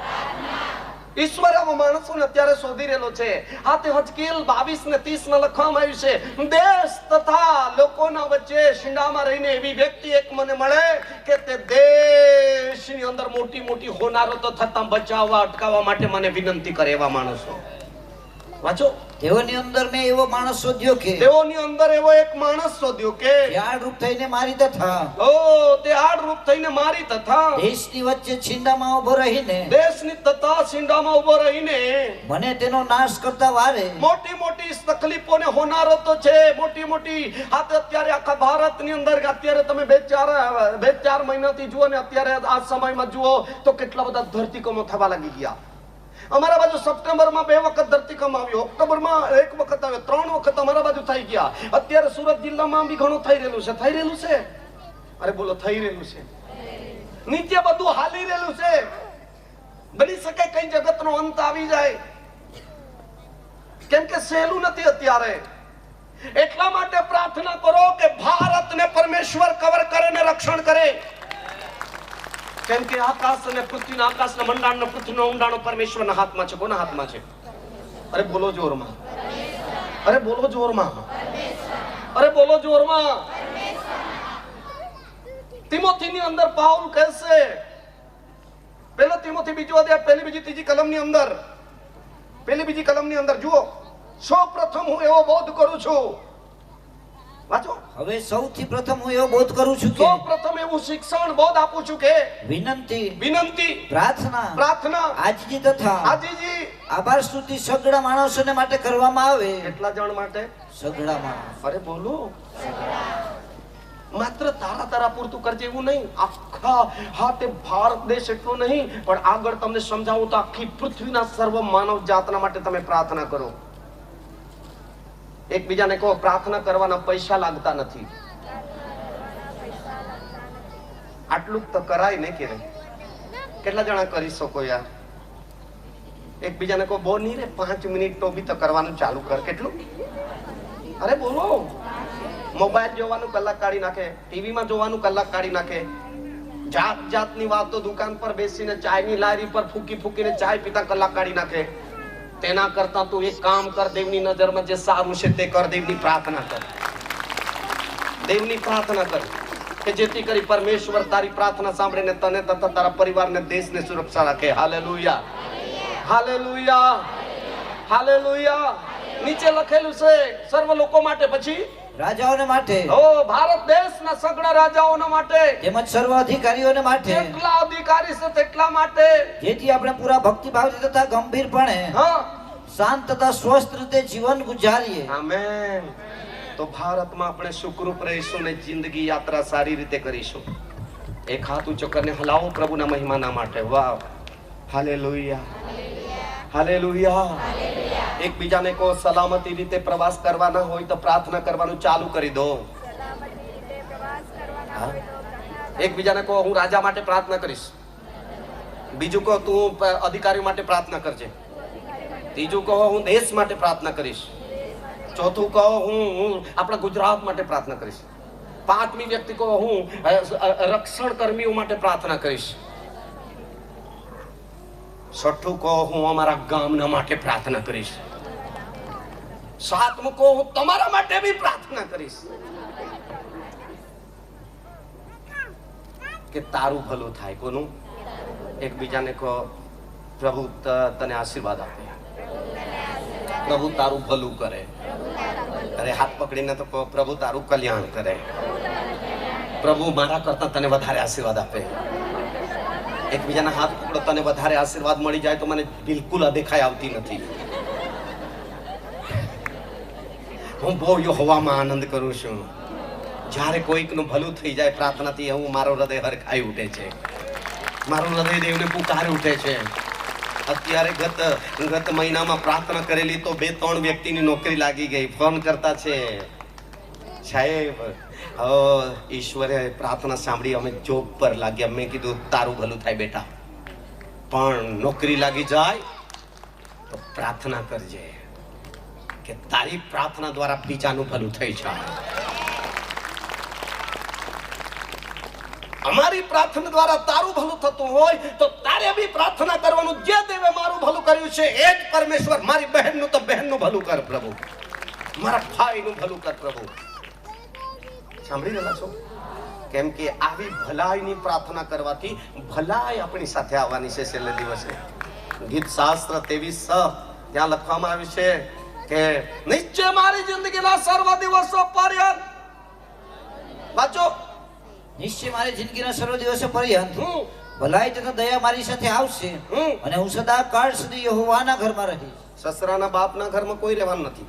A: ઈશ્વર આવા માણસોને અત્યારે શોધી રહેલો છે. આ તે હજકીલ 22 ને 30 માં લખવામાં આવ્યું છે, દેશ તથા લોકોના વચ્ચે શિંડામાં રહીને એવી વ્યક્તિ એક મને મળે કે તે દેશની અંદર મોટી મોટી હોનારતો થતા બચાવવા અટકાવવા માટે મને વિનંતી કરે. એવા માણસો વાંચો.
B: તેઓની અંદર મેં એવો માણસ શોધ્યો કે
A: તેઓની અંદર એવો એક માણસ શોધ્યો કે
B: આડ રૂપ થઈને મારી તથા
A: તે આડ રૂપ થઈને મારી તથા
B: દેશની વચ્ચે છીંડામાં ઉભો રહીને
A: દેશની તથા છીંડામાં ઉભો રહીને
B: મને તેનો નાશ કરતા વારે
A: મોટી મોટી તકલીફોને હોનારો તો છે. મોટી મોટી અત્યારે આખા ભારતની અંદર અત્યારે તમે બે ચાર મહિનાથી જુઓ ને અત્યારે આ સમયમાં જુઓ તો કેટલા બધા ધરતીકંપો થવા લાગી ગયા. અમારા બાજુ સપ્ટેમ્બરમાં 2 વખત ધરતીકંપ આવ્યો, ઓક્ટોબરમાં 1 વખત આવ્યો, 3 વખત અમારા બાજુ થઈ ગયા. અત્યારે સુરત જિલ્લામાં બી ઘણું થઈ રહેલું છે. થઈ રહેલું છે. અરે બોલો થઈ રહેલું છે. નીચે બધું હાલી રહેલું છે. બની શકે કઈ જગતનો અંત આવી જાય, કેમ કે સહેલું નથી અત્યારે. એટલા માટે પ્રાર્થના કરો કે ભારતને પરમેશ્વર કવર કરે ને રક્ષણ કરે. કેમ કે આકાશ અને પૃથ્વીના આકાશના મંડાણનો પૃથ્વીનો ઊંડાણો પરમેશ્વરના હાથમાં છે. કોના હાથમાં છે? અરે બોલો જોરમાં, અરે બોલો જોરમાં, અરે બોલો જોરમાં. તિમોથીની અંદર પાઉલ કહેશે, પહેલો તિમોથી 2 અધ્યાય 1 2 3 કલમની અંદર, 1 2 કલમની અંદર જુઓ, સૌ પ્રથમ હું એવો બોધ કરું છું. વાંચો.
B: હવે સૌથી પ્રથમ હું એવો બોધ કરું છું કે
A: સૌ પ્રથમ એવું શિક્ષણ બોધ આપું છું કે વિનંતી,
B: પ્રાર્થના, આજીજી તથા આભાર સ્તુતિ સગડા માણસોને માટે કરવામાં આવે.
A: કેટલા જણ માટે?
B: સગડા માણસ.
A: અરે બોલો. માત્ર તારા પૂરતું કરજે એવું નહીં, આખા હા તે ભારત દેશ એટલો નહીં પણ આગળ તમને સમજાવું તો આખી પૃથ્વીના સર્વ માનવ જાતના માટે તમે પ્રાર્થના કરો. એકબીજાને કહો પ્રાર્થના કરવાના પૈસા લાગતા નથી. આટલું તો કરાય ને કે કેટલા જણા કરી શકો યાર? એકબીજાને કહો બહુ નહીં રે 5 મિનિટ તો બી તો કરવાનું ચાલુ કર. કેટલું? અરે બોલો. મોબાઈલ જોવાનું કલાક કાઢી નાખે, ટીવીમાં જોવાનું કલાક કાઢી નાખે, જાત જાતની વાતો દુકાન પર બેસીને ચાયની લારી પર ફૂકી ફૂકીને ચાય પીતા કલાક કાઢી નાખે. તેના કરતા તું એક કામ કર, દેવની નજરમાં જે સારું છે તે કર. દેવની પ્રાર્થના કર, દેવની પ્રાર્થના કર કે જેથી કરી પરમેશ્વર તારી પ્રાર્થના સાંભળીને તને તથા તારા પરિવારને દેશને સુરક્ષા રાખે. Hallelujah, hallelujah, hallelujah. નીચે લખેલું છે સર્વ લોકો માટે, પછી
B: રાજાઓને માટે,
A: ઓ ભારત દેશના સગળા રાજાઓના માટે,
B: તેમજ સર્વ અધિકારીઓને માટે,
A: જેટલા અધિકારી છે તેટલા માટે,
B: જેથી આપણે પૂરા ભક્તિભાવથી તથા ગંભીરપણે શાંત તથા સ્વસ્થ રીતે જીવન ગુજારીએ.
A: આમેન. તો ભારતમાં આપણે સુખરૂપ રહીશું ને જિંદગી યાત્રા સારી રીતે કરીશું. એક હાથ ઊંચો કરીને હલાવો પ્રભુના મહિમાના માટે. વાહ, હાલેલુયા, હાલેલુયા. એકબીજાને કહો સલામતી રીતે પ્રવાસ કરવાના હોય તો પ્રાર્થના કરવાનું ચાલુ કરી દો. એકબીજાને કહો હું રાજા માટે પ્રાર્થના કરીશ. બીજું કહો તું અધિકારીઓ માટે પ્રાર્થના કરજે. ત્રીજું કહો હું દેશ માટે પ્રાર્થના કરીશ. ચોથું કહો હું આપણા ગુજરાત માટે પ્રાર્થના કરીશ. પાંચમી વ્યક્તિ કહો હું રક્ષણ કર્મીઓ માટે પ્રાર્થના કરીશ. છઠ્ઠું કહો હું અમારા ગામના માટે પ્રાર્થના કરીશ. સાતમું કહો હું તમારા માટે બી પ્રાર્થના કરીશ કે તારું ભલું થાય. કોનું? એકબીજાને કહો પ્રભુ તને આશીર્વાદ આપે, પ્રભુ તારું ભલું કરે. અરે હાથ પકડીને તો કહો પ્રભુ તારું કલ્યાણ કરે, પ્રભુ મારા કરતા તને વધારે આશીર્વાદ આપે. એકબીજાના હાથ પકડો, તને વધારે આશીર્વાદ મળી જાય તો મને બિલકુલ અદેખાઈ આવતી નથી. હું બહુ યહોવામાં આનંદ કરું છું. જ્યારે કોઈકનું ભલું થઈ જાય પ્રાર્થનાથી, હું મારો હૃદય હરખાઈ ઉઠે છે, મારું હૃદય દેવને પુકારી ઉઠે છે. અત્યારે ગત મહિનામાં પ્રાર્થના કરેલી તો 2-3 વ્યક્તિની નોકરી લાગી ગઈ. ફોન કરતા છે, સાહેબ ઈશ્વરે પ્રાર્થના સાંભળી, અમે જોબ પર લાગ્યા. મેં કીધું તારું ભલું થાય બેટા, પણ નોકરી લાગી જાય તો પ્રાર્થના કરજે કે તારી પ્રાર્થના દ્વારા બીજાનું ભલું થઈ જાય. અમારી પ્રાર્થના દ્વારા તારું ભલું થતું હોય તો તારે બી પ્રાર્થના કરવાનું. જે દેવે મારું ભલું કર્યું છે એ જ પરમેશ્વર મારી બહેનનું તો બહેનનું ભલું કર પ્રભુ, મારા ભાઈનું ભલું કર પ્રભુ. સાંભળી રહ્યા છો? કેમ કે આવી ભલાઈની પ્રાર્થના કરવાથી ભલાઈ આપણી સાથે આવવાની છે. છેલ્લે દિવસે ગીત શાસ્ત્ર 23 ત્યાં લખવામાં આવ્યું છે કે નિશ્ચય મારી જિંદગીના સર્વ દિવસો પર્યંત, વાંચો,
B: નિશ્ચય મારી જિંદગીના સર્વ દિવસો પર્યંત ભલાઈ તથા દયા મારી સાથે આવશે અને હું સદા કાળ સુધી યહોવાના ઘરમાં રહીશ. સસરાના બાપના ઘરમાં કોઈ રહેવાનું નથી.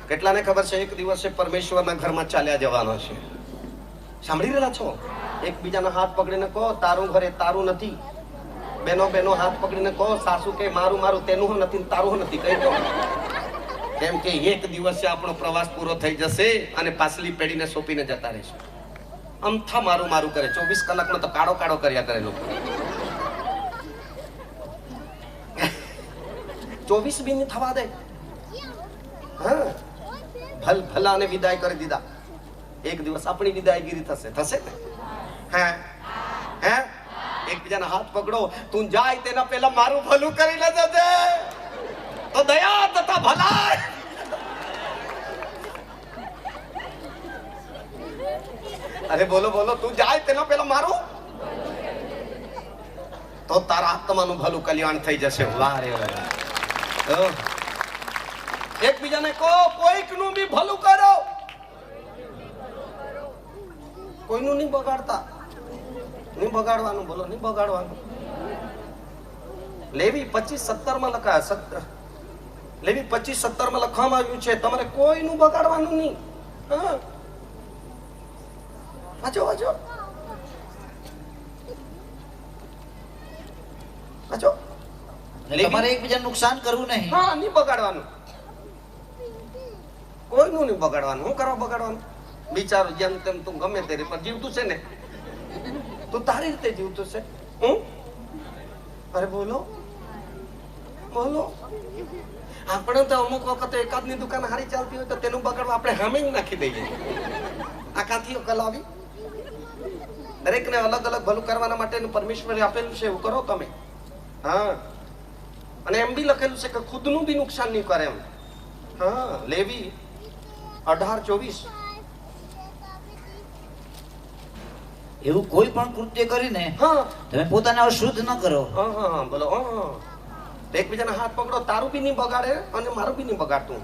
A: કેટલાને ખબર છે એક દિવસે પરમેશ્વરના ઘરમાં ચાલ્યા જવાનો છે? સાંભળી રહ્યા છો? એકબીજાના હાથ પકડીને કહો તારું ઘરે તારું નથી. બેનો હાથ પકડીને કહો સાસુ કે મારું મારું તેનું નથી, તારું નથી. કહી દો. કેમ કે એક દિવસે આપણો પ્રવાસ પૂરો થઈ જશે અને પાછલી પેઢીને સોંપીને જતા રહેશે. અમથા મારું મારું કરે, 24 કલાકનો તો કાળો કાળો કર્યા કરે લોકો. 24 બી થવા દે. હા, ભલાને વિદાય કરી દીધા. એક દિવસ આપણી વિદાયગીરી થશે ને? હે એકબીજાના હાથ પકડો. તું જાય તેના પહેલા મારું ભલું કરી લેજે તો દયા તથા ભલાઈ. અરે બોલો બોલો, તું જાય તેના પહેલા મારું, તો તારા આત્માનું ભલું કલ્યાણ થઈ જશે. વાહ રે વાહ. એકબીજાને કહો કોઈકનું બી ભલું કરો, કોઈનું નહીં બગાડતા. નહીં બગાડવાનું, બોલો નહીં બગાડવાનું. લેવી 25:17 માં લખાયા. લેવી 25:17 માં લખવામાં આવ્યું છે તમારે કોઈનું બગાડવાનું નહીં. વાંચો વાંચો વાંચો.
B: તમારે એકબીજાને નુકસાન કરવું નહીં.
A: હા, નહીં બગાડવાનું, કોઈનું નહીં બગાડવાનું. હું કરવા બગાડવાનું? બિચારો જેમ તેમ તું ગમે તે રીતે જીવતું છે ને, તું તારી રીતે જીવતું છે. હું અરે બોલો બોલો. આપણે તો અમુક વખત એકાદની દુકાન હારી ચાલતી હોય તો તેનું બગાડવા આપણે હામે જ નાખી દઈએ. આ કાથી અકલ આવી? દરેકને અલગ અલગ ભલું કરવાના માટે પરમેશ્વરે આપેલું છે, એવું કરો તમે. હા, અને એમ બી લખેલું છે કે ખુદનું બી નુકસાન નહીં કરે એમ. હા, લેવી 18:24.
B: એવું કોઈ પણ કૃત્ય કરીને
A: હા
B: તમે પોતાને અશુદ્ધ ન કરો.
A: હા હા બોલો. હા, એકબીજાના હાથ પકડો, તારું બી નહીં બગાડે અને મારું બી નહીં બગાડતું.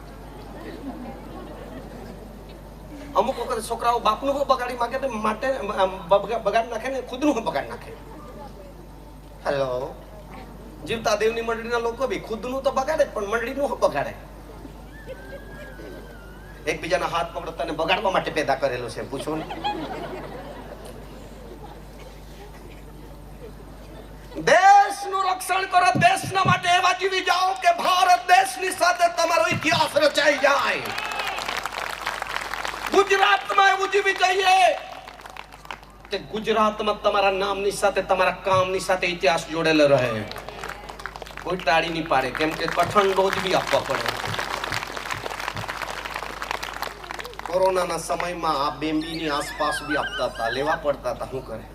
A: અમુક વખત છોકરાઓ બાપનું બગાડી માંગે ને માટે બગાડી નાખે ને ખુદનું બગાડી નાખે. હેલો, જીવતા દેવની મંડળીના લોકો બી ખુદનું તો બગાડે જ પણ મંડળીનું બગાડે. એકબીજાના હાથ પકડો, તને બગાડવા માટે પેદા કરેલો છે, પૂછો ને. દેશનું રક્ષણ કરો, દેશના માટે એવા જીવી જાઓ કે ભારત દેશની સાથે તમારો ઇતિહાસ રચાઈ જાય. ગુજરાતમાં એવું જીવી જઈએ કે ગુજરાતમાં તમારા નામની સાથે તમારા કામની સાથે ઇતિહાસ જોડેલો રહે. કોઈ ટાળી નહીં પાડે, કેમ કે કઠણ ડોઝ બી આપવા પડે. કોરોનાના સમયમાં આ બેમ્બીની આસપાસ બી આપતા હતા, લેવા પડતા હતા. શું કરે?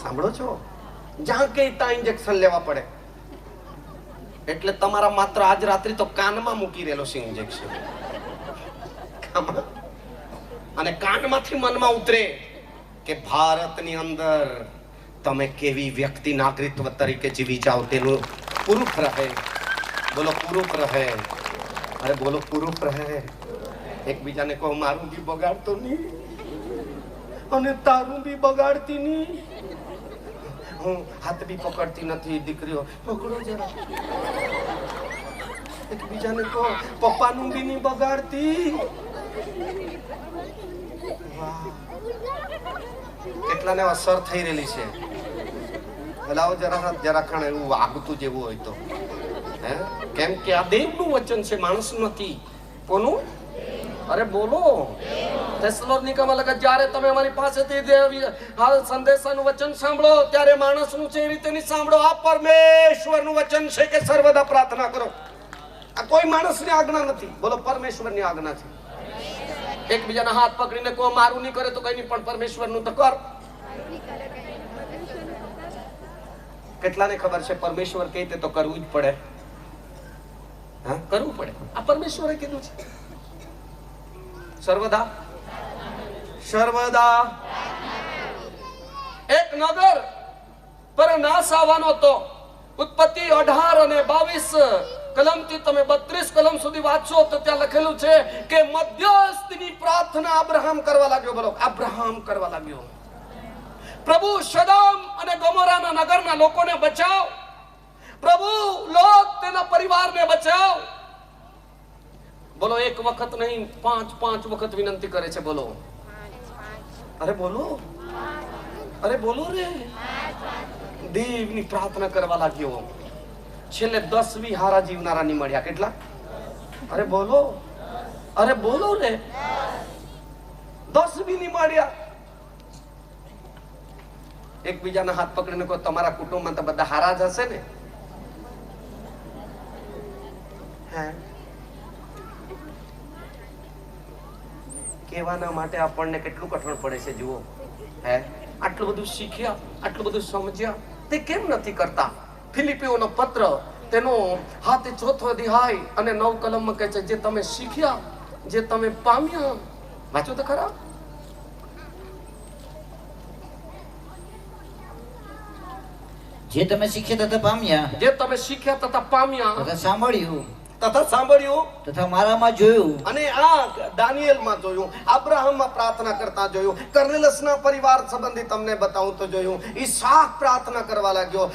A: સાંભળો છો? જ્યાં કે ત્યાં ઇન્જેક્શન લેવા પડે. એટલે તમારા માત્ર આજ રાત્રિ તો કાનમાં મૂકી રહેલો છે ઇન્જેક્શન. અને કાનમાંથી મનમાં ઉતરે કે ભારતની અંદર તમે કેવી વ્યક્તિ નાગરિકત્વ તરીકે જીવી જાઓ તેનું પ્રૂફ રહે. બોલો પ્રૂફ રહે. અરે બોલો પ્રૂફ રહે. એકબીજાને કહો, મારું બી બગાડતો નહીં અને તારું બી બગાડતી નહીં. હું હાથ બી પકડતી નથી. દીકરીઓ પકડો જરા. એકબીજાને કહો, પપ્પાનું બી નહીં બગાડતી. કેટલાને અસર થઈ રહેલી છે. બોલાવો જરા ખાણ એવું આગતું જેવું હોય તો. હે, કેમ કે આ દેવનું વચન છે, માણસ નથી. કોનું? અરે બોલો. થેસલોનિકામાં લખે, જ્યારે તમે અમારી પાસેથી હાલ સંદેશાનું વચન સાંભળો ત્યારે માણસનું છે એ રીતે નહીં સાંભળો. આ પરમેશ્વરનું વચન છે કે સર્વદા પ્રાર્થના કરો. આ કોઈ માણસની આજ્ઞા નથી. બોલો, પરમેશ્વરની આજ્ઞા છે. એકબીજાના હાથ પકડીને કોઈ મારું નહીં કરે તો કઈ નહીં, પણ પરમેશ્વરનું તો કર. કેટલાને ખબર છે પરમેશ્વર કહે તે તો કરવું જ પડે. હા, કરવું પડે. આ પરમેશ્વરે કીધું છે. સર્વદા સર્વદા. એક નગર પર નાશ આવવાનો હતો. ઉત્પત્તિ 18 અને 22 કલમથી તમે 32 કલમ સુધી વાંચો તો ત્યાં લખેલું છે કે મધ્યસ્થની પ્રાર્થના અબ્રાહમ કરવા લાગ્યો. બોલો, અબ્રાહમ કરવા લાગ્યો. પ્રભુ સદોમ અને ગોમોરાના નગરના લોકોને બચાવ. પ્રભુ લોક તેના પરિવારને બચાવ. બોલો, એક વખત નહીં, 5 વખત વિનંતી કરે છે. બોલો, અરે બોલો, અરે બોલો રે. દેવની પ્રાર્થના કરવા લાગ્યો. છેલ્લે 10 બી હારા જીવનારા નહીં મળ્યા. કેટલા? અરે બોલો, અરે બોલો રે. 10 બી નહીં મળ્યા. એકબીજાના હાથ પકડીને કહો, તમારા કુટુંબમાં તો બધા હારા જ હશે ને? હે, કહેવાના માટે આપણને કેટલું કઠણ પડે છે. જુઓ, હે, આટલું બધું શીખ્યા, આટલું બધું સમજ્યા, તે કેમ નથી કરતા? ફિલિપીઓનો પત્ર તેનો 4 અધ્યાય અને 9 કલમમાં કહે છે, જે તમે શીખ્યા, જે તમે પામ્યા. વાંચો તો ખરા.
B: જે તમે શીખ્યા તથા પામ્યા,
A: જે તમે શીખ્યા તથા પામ્યા
B: તથા સાંભળ્યું
A: તથા સાંભળ્યું
B: તથા મારામાં જોયું
A: અને આ દાનિયેલમાં જોયું, અબ્રાહમમાં પ્રાર્થના કરતા જોયું, કર્નેલસના પરિવાર સંબંધી તમને બતાવું તો જોયું. ઈસાક પ્રાર્થના કરવા લાગ્યો,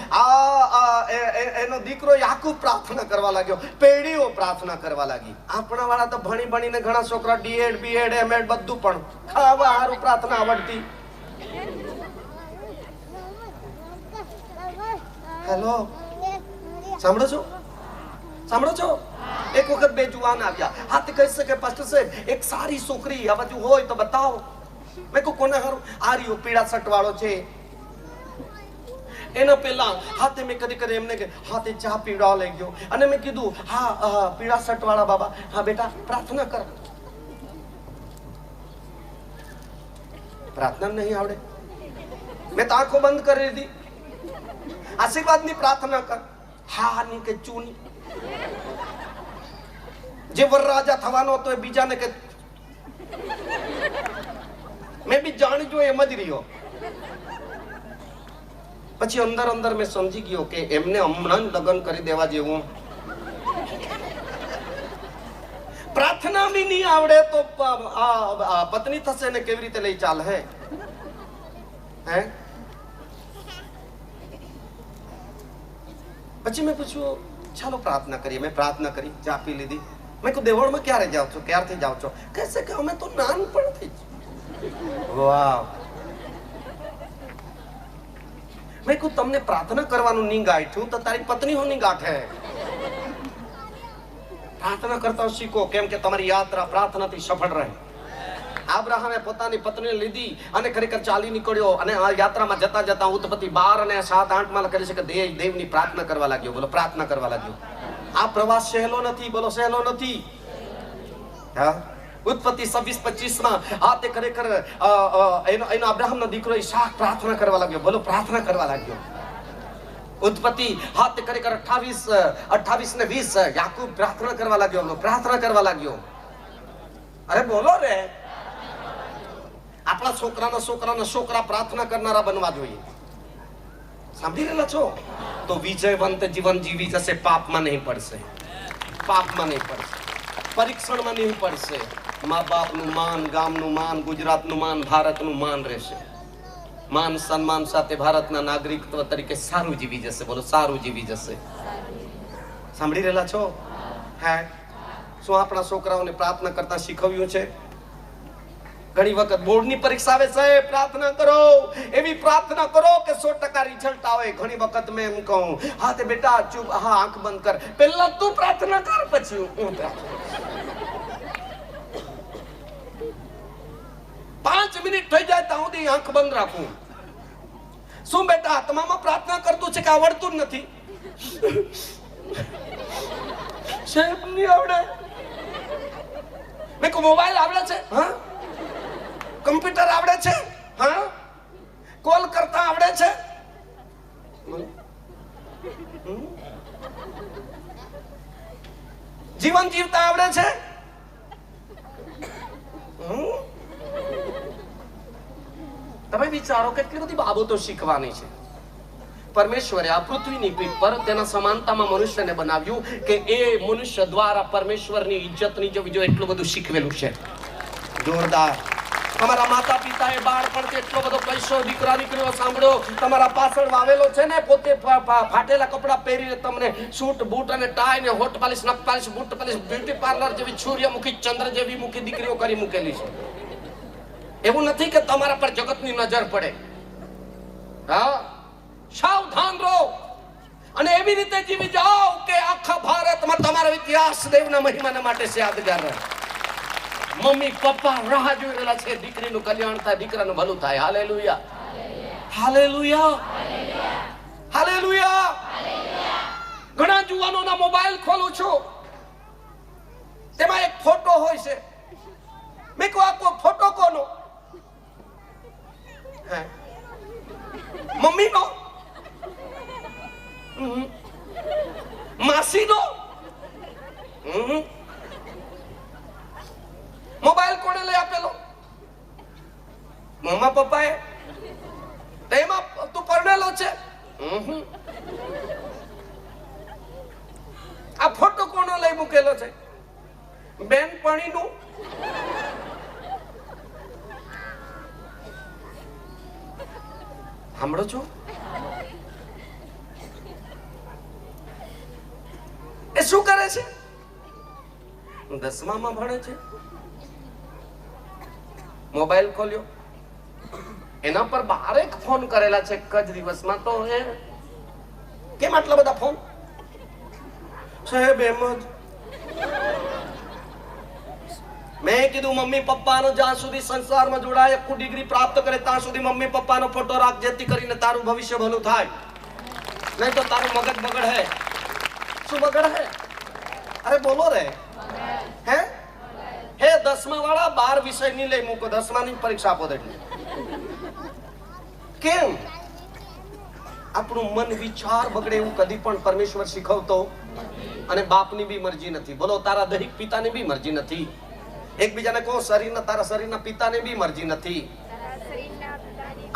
A: એનો દીકરો યાકૂબ પ્રાર્થના કરવા લાગ્યો, પેઢીઓ પ્રાર્થના કરવા લાગી. આપણા વાળા તો ભણી ભણીને ઘણા છોકરા ડીએડ બીએડ એમએડ બધું પણ ખાવા હારું પ્રાર્થના આવડતી. હેલો, સાંભળો છો? સાંભળો છો? એક વખત બે જુવાન આવ્યા. હા, તે કહી શકે પાસ્ટર સાહેબ એક સારી છોકરી આ બાજુ હોય તો બતાવો. મેં કહું કોને હારું? આ રહ્યો પીળા શર્ટ વાળો છે. એના પહેલા હાથે મેં કદી કદી એમને કે હાથે ચા પીવડાવ લઈ ગયો અને મેં કીધું હા પીળા શર્ટ વાળા બાબા, હા બેટા પ્રાર્થના કર. પ્રાર્થના નહીં આવડે. મેં તો આંખો બંધ કરી દીધી. આશીર્વાદની પ્રાર્થના કર. હા ની કે ચૂની. જે વરરાજા થવાનો હતો એ બીજાને કે મેં બી જાણી જો એમ જ રહ્યો. પછી અંદર અંદર મેં સમજી ગયો કે એમને હમણાં જ લગ્ન કરી દેવા જેવું. પ્રાર્થના બી નહીં આવડે તો પત્ની થશે ને કેવી રીતે લઈ ચાલે હે? પછી મેં પૂછ્યું ચાલો પ્રાર્થના કરીએ. મેં પ્રાર્થના કરી, ચા પી લીધી. મેં કહ્યું દેવળમાં ક્યારે જાઓ છો, ક્યારથી જાઓ છો? કહેશે કે અમે તો નાનપણથી જ. વાહ. મેં કહ્યું તમને પ્રાર્થના કરવાનું નહીં ગાંઠ્યું તો તારી પત્ની હું નહીં ગાંઠે. પ્રાર્થના કરતા શીખો, કેમ કે તમારી યાત્રા પ્રાર્થનાથી સફળ રહે. અબ્રાહમે પોતાની પત્નીને લીધી અને ખરેખર ચાલી નીકળ્યો અને આ યાત્રામાં જતા જતા ઉત્પત્તિ 12 અને 7 8 માં લખેલું છે કે દેવની પ્રાર્થના કરવા લાગ્યો. બોલો પ્રાર્થના કરવા લાગ્યો. આ પ્રવાસ સહેલો નથી. બોલો સહેલો નથી. હા, ઉત્પત્તિ 26 25 માં આ તે ખરેખર એનો અબ્રાહમનો દીકરો ઈસાક પ્રાર્થના કરવા લાગ્યો. બોલો પ્રાર્થના કરવા લાગ્યો. ઉત્પત્તિ હા તે ખરેખર 28 ને 20 યાકૂબ પ્રાર્થના કરવા લાગ્યો. બોલો પ્રાર્થના કરવા લાગ્યો. અરે બોલો રે, આપણા છોકરાના છોકરા પ્રાર્થના કરનારા બનવા જોઈએ. સાંભળી રહેલા છો? તો વિજયવંત જીવન જીવી જશે. પાપમાં નહીં પડશે. પાપમાં નહીં પડશે. પરીક્ષણમાં નહીં પડશે. મા બાપનું માન, ગામનું માન, ગુજરાતનું માન, ભારતનું માન રહેશે. માન સન્માન સાથે ભારતના નાગરિકત્વ તરીકે સારું જીવી જશે. બોલો સારું જીવી જશે. સાંભળી રહેલા છો? હે, શું આપણા છોકરાઓને પ્રાર્થના કરતા શીખવ્યું છે? ઘણી વખત બોર્ડની પરીક્ષા આવે છે, પ્રાર્થના કરો, એવી પ્રાર્થના કરો કે 100% રિઝલ્ટ આવે. ઘણી વખત મેં એમ કહું હા તે બેટા ચૂપ, હા આંખ બંધ કર, પહેલા તું પ્રાર્થના કર પછી હું પ્રાર્થના. 5 મિનિટ થઈ જાય ત્યાં સુધી આંખ બંધ રાખું. શું બેટા તમામાં પ્રાર્થના કરતું છે કે આવડતું જ નથી? સાહેબ નહીં આવડે. મેં કહું મોબાઈલ આવડે છે? હા. કમ્પ્યુટર આવડે છે? હા. કોલ કરતા આવડે છે? જીવન જીવતા આવડે છે? તમે વિચારો કેટલી બધી બાબતો શીખવાની છે. પરમેશ્વરે આ પૃથ્વીની પીઠ પર તેના સમાનતામાં મનુષ્યને બનાવ્યું કે એ મનુષ્ય દ્વારા પરમેશ્વરની ઇજ્જતની જો બીજો એટલું બધું શીખવેલું છે. જોરદાર. તમારા માતા પિતાએ બાળપણથી એટલો બધો પૈસો દીકરા દીકરીઓ સાંભળો તમારા પાછળ વાવેલો છે ને. પોતે ફાટેલા કપડા પહેરીને તમને સૂટ બૂટ અને ટાઈ ને હોટ પાલિશ નખ પાલિશ બૂટ પાલિશ બ્યુટી પાર્લર જેવી સૂર્યમુખી ચંદ્ર જેવી મુખી દીકરીઓ કરી મૂકેલી છે. એવું નથી કે તમારા પર જગતની નજર પડે. હા, સાવધાન રહો અને એવી રીતે જીવી જાઓ કે આખા ભારતમાં તમારો ઇતિહાસ દેવના મહિમાના માટે યાદગાર રહે. મમ્મી પપ્પા રાહ જોઈ રહેલા છે દીકરીનું કલ્યાણ થાય, દીકરાનું ભલું થાય. Hallelujah, hallelujah, hallelujah. ઘણા જુવાનોના મોબાઈલ ખોલું છું, તેમાં એક ફોટો હોય છે. મેં કહું આ ફોટો કોનો? મમ્મીનો? માસીનો? મોબાઈલ કોણે લઈ આપેલો? મમ્મા પપ્પાએ. તેમાં તું પરણેલો છે? આ ફોટો કોનો લઈ મૂકેલો? બેનપણીનું સાંભળો છો? એ શું કરે છે? 10મામાં ભણે છે. મોબાઈલ ખોલ્યો, એના પર 12 ફોન કરેલા છે એક જ દિવસમાં. તો એ કેમ આટલા બધા ફોન? સાહેબ એમ જ. મેં કીધું મમ્મી પપ્પાનો જ્યાં સુધી સંસારમાં જોડાય, આખું ડિગ્રી પ્રાપ્ત કરે ત્યાં સુધી મમ્મી પપ્પાનો ફોટો રાખ, જેથી કરીને તારું ભવિષ્ય ભલું થાય. નહીં તો તારું મગજ બગડ હે. શું બગડ હે? અરે બોલો રે. હે 10મા વાળા 12 વિષય ની લઈ મૂકો, 10માની પરીક્ષા આપો. એટલે કેમ? આપણું મન વિચાર બગડે એવું કદી પણ પરમેશ્વર શીખવતો. અને બાપની બી મરજી નથી. બોલો, તારા દૈહિક પિતાની બી મરજી નથી. એકબીજાને કહો, શરીરના તારા શરીરના પિતાની બી મરજી નથી,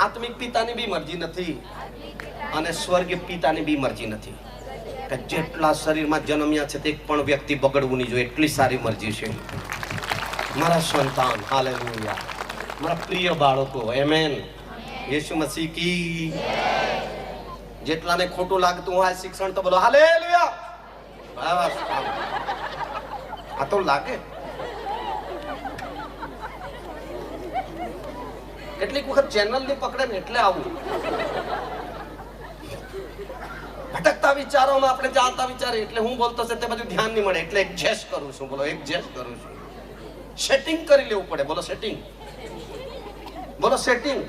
A: આત્મિક પિતાની બી મરજી નથી, અને સ્વર્ગીય પિતાની બી મરજી નથી. કે જેટલા શરીરમાં જન્મ્યા છે તે એક પણ વ્યક્તિ બગડવું નહીં જોઈએ, એટલી સારી મરજી છે. મારા સંતાન, હાલેલુયા, મારા પ્રિય બાળકો, આમેન. યેસુ મસીહ કી. જેટલાને ખોટું લાગતું હોય શિક્ષણ તો બોલો હાલેલુયા. આ તો લાગે. કેટલીક વખત ચેનલ ની પકડે ને એટલે આવું ભટકતા વિચારોમાં આપણે જાણતા વિચારે એટલે હું બોલતો છે તે બધું ધ્યાન નહીં મળે. એટલે એડજસ્ટ કરું છું. બોલો, એડજસ્ટ કરું છું. સેટિંગ કરી લેવું પડે. બોલો સેટિંગ. બોલો સેટિંગ.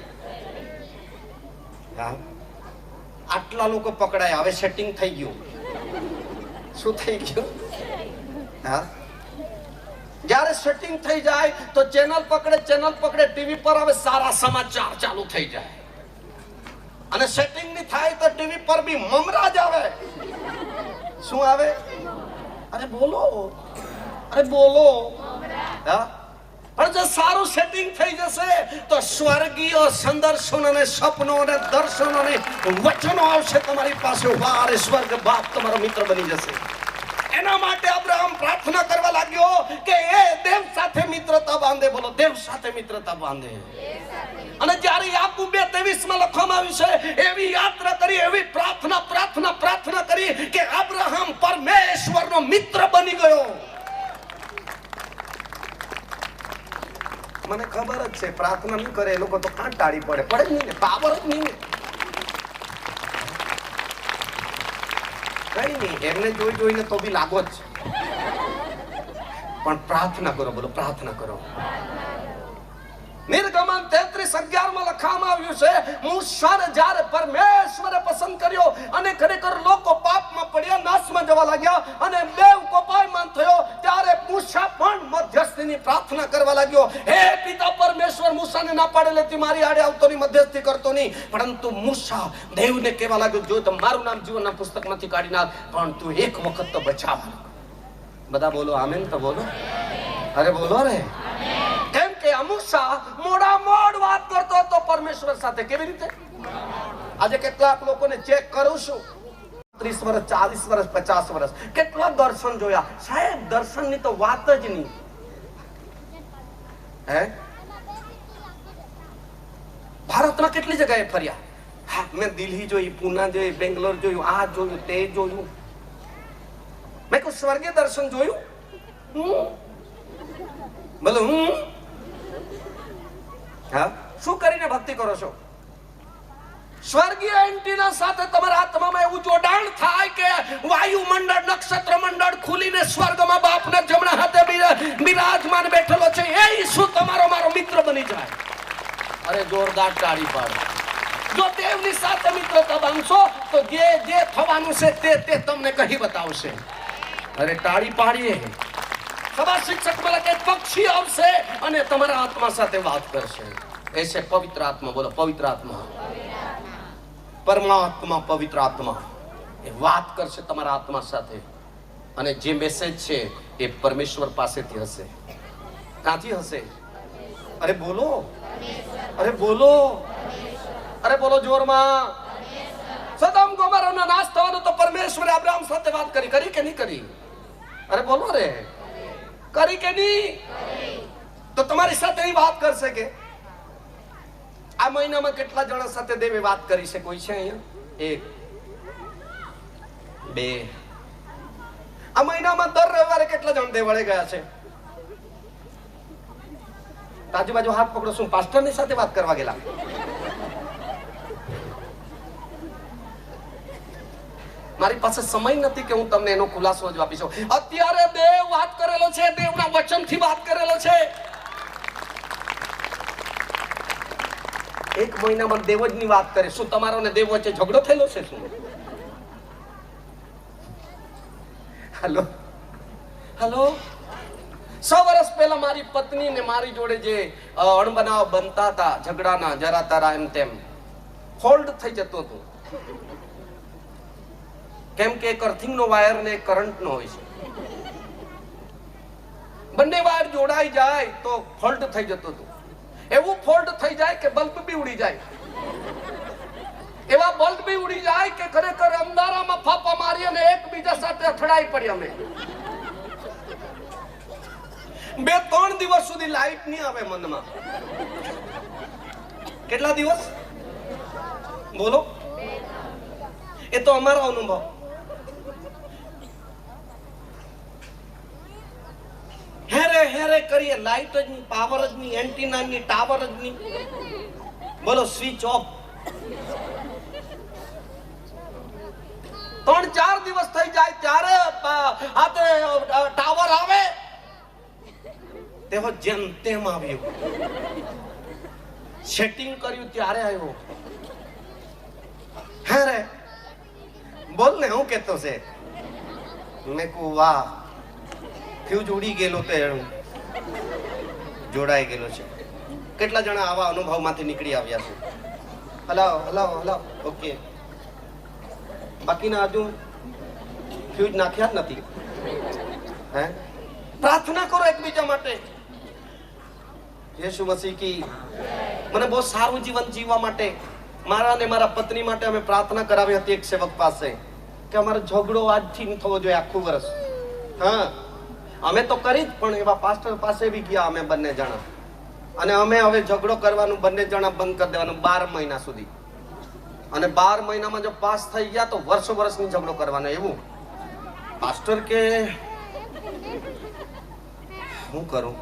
A: હા, આટલા લોકો પકડાય, હવે સેટિંગ થઈ ગયું. શું થઈ ગયું? હા, જ્યારે સેટિંગ થઈ જાય તો ચેનલ પકડે, ટીવી પર હવે સારા સમાચાર ચાલુ થઈ જાય. અને સેટિંગ ની થાય તો ટીવી પર બી મમરાજ આવે. શું આવે? અરે બોલો, અરે બોલો. હા, પણ જો સારું સેટિંગ થઈ જશે તો સ્વર્ગીય સંદર્શન અને સપનો અને દર્શનો અને વચનો આવશે તમારી પાસે. વારે સ્વર્ગ બાપ તમારો મિત્ર બની જશે. એના માટે અબ્રાહમ પ્રાર્થના કરવા લાગ્યો કે એ દેવ સાથે મિત્રતા બાંધે. બોલો, દેવ સાથે મિત્રતા બાંધે. અને જ્યારે યાકૂબ 2:23 લખવામાં આવ્યું છે, એવી યાત્રા કરી, એવી પ્રાર્થના કરી કે અબ્રાહમ પરમેશ્વરનો મિત્ર બની ગયો. મને ખબર જ છે, પ્રાર્થના નહીં કરે એ લોકો તો કાં ટાળી પડે જ નહીં ને, પાવર જ નહીં ને. કઈ નહીં, એમને જોઈને તો બી લાગો જ. પણ પ્રાર્થના કરો. બોલો, પ્રાર્થના કરો. નિર્ગમન 33:11 લખવામાં આવ્યું છે, મૂસાને જ્યારે પરમેશ્વરે પસંદ કર્યો અને ખરેખર લોકો પાપમાં પડ્યા, નાશમાં જવા લાગ્યા અને દેવ કોપાયમાન થયો, ત્યારે મૂસા પણ મધ્યસ્થીની પ્રાર્થના કરવા લાગ્યો. હે પિતા પરમેશ્વર, મૂસાને ના પાડેલી હતી, મારી આડે આવતો નહીં, મધ્યસ્થી કરતો નહીં. પરંતુ મૂસા દેવને કહેવા લાગ્યો, જો તો મારું નામ જીવનના પુસ્તકમાંથી કાઢી નાખ, પણ તું એક વખત તો બચાવવાનો. બધા બોલો આમેન. તો બોલો, અરે બોલો રે. કેમ કે મૂસા મોડ વાત કરતો હતો પરમેશ્વર સાથે. કેવી રીતે? આજે કેટલાક લોકોને ચેક કરું છું, 30 વર્ષ, 40 વર્ષ, 50 વર્ષ, કેટલા દર્શન જોયા. સાહેબ, દર્શનની તો વાત જ નહીં. હે, ભારતમાં કેટલી જગ્યાએ ફર્યા. હા, મેં દિલ્હી જોઈ, પૂના જોઈ, બેંગ્લોર જોયું, આ જોયું, તે જોયું. મેં કોઈ સ્વર્ગીય દર્શન જોયું? બોલો, હા, શું કરીને ભક્તિ કરો છો? સ્વર્ગીય એન્ટીના સાથે તમારા આત્મામાં એવું જોડાણ થાય કે વાયુમંડળ, નક્ષત્ર મંડળ ખુલીને સ્વર્ગમાં બાપના જમણા હાથે બિરાજમાન બેઠેલો છે, એ ઈસુ તમારો મારો મિત્ર બની જાય. અરે જોરદાર તાળી પાડો. જો દેવની સાથે મિત્રતા બાંધશો તો જે થવાનું છે તે તમને કહી બતાવશે. અરે તાળી પાડીએ. સભા શિક્ષક બોલે કે પક્ષી આવશે અને તમારા આત્મા સાથે વાત કરશે. એ છે પવિત્ર આત્મા. બોલો, પવિત્ર આત્મા. પરમાત્મા, પવિત્ર આત્મા એ વાત કરશે તમારા આત્મા સાથે. અને જે મેસેજ છે એ પરમેશ્વર પાસેથી હશે. ક્યાંથી હશે? અરે બોલો, અરે બોલો, અરે બોલો જોરમાં. સદમ ગોમોરાનો નાશ થવાનો તો પરમેશ્વરે અબ્રાહમ સાથે વાત કરી કે નહીં કરી? અરે બોલો રે. કરી કે નહીં? તો તમારી સાથે એ વાત કરશે કે આ મહિનામાં કેટલા જણા સાથે દેવે વાત કરી છે? કોઈ છે અહીંયા? 1 2 આ મહિનામાં દર રવિવારે કેટલા જણ દેવળે ગયા છે? આજુબાજુ હાથ પકડો. શું પાસ્ટરની સાથે વાત કરવા ગયેલા? મારી પાસે સમય નથી કે હું તમને એનો ખુલાસો જ આપી શકું. અત્યારે દેવ વાત કરેલો છે, દેવના વચનથી વાત કરેલો છે. એક મહિનામાં દેવ જ ની વાત કરે. શું તમારો ને દેવ વચ્ચે ઝઘડો થયેલો છે? શું? હેલો હેલો 100 વર્ષ પહેલા મારી પત્ની ને મારી જોડે જે અણબનાવ બનતા હતા, ઝઘડાના જરા તારા એમ તેમ, હોલ્ડ થઈ જતો હતો. કેમ કે એક અર્થિંગ નો વાયર ને એક કરંટ નો હોય છે. બંને વાયર જોડાઈ જાય તો ફોલ્ટ થઈ જતો હતો. એવું ફોલ્ટ થઈ જાય કે બલ્બ બી ઉડી જાય. એવા બલ્બ બી ઉડી જાય કે ખરેખર અંધારામાં ફાફા મારી અને એકબીજા સાથે અથડાઈ પડી. અમે 2-3 દિવસ સુધી લાઈટ નહીં આવે મનમાં. કેટલા દિવસ? બોલો. એ તો અમારો અનુભવ. હેરે હેરે કરીએ, લાઈટ જ નહીં, પાવર જ નહીં, એન્ટીના નહીં, ટાવર જ નહીં. બોલો, સ્વિચ ઓફ. 3-4 દિવસ થઈ જાય ત્યારે ટાવર આવે. તેવો જેમ તેમ આવ્યો. સેટિંગ કર્યું ત્યારે આવ્યો. હેરે બોલ ને, હું કેતો છે? મેં કહું વાહ, ફ્યુઝ ઉડી ગયેલો તો જોડાઈ ગયેલો છે. કેટલા જણા આવા અનુભવમાંથી નીકળી આવ્યા છે? હલાવ હલાવ હલાવ. ઓકે. બાકીના હજુ ફ્યુઝ નાખ્યા જ નથી. હે, પ્રાર્થના કરો એકબીજા માટે. યેસુ મસીહ કી. મને બહુ સારું જીવન જીવવા માટે, મારા અને મારા પત્ની માટે અમે પ્રાર્થના કરાવી હતી એક સેવક પાસે કે અમારો ઝઘડો આજથી ન થવો જોઈએ આખું વર્ષ. હા, અમે તો કરી જ, પણ એવા પાસ્ટર પાસે બી ગયા અમે બંને જણા. અને અમે હવે ઝઘડો કરવાનું બંને જણા બંધ કરી દેવાનું 12 મહિના સુધી. અને 12 મહિનામાં જો પાસ થઈ ગયા તો વર્ષની ઝઘડો કરવાનો. એવું પાસ્ટર કે હું કરું?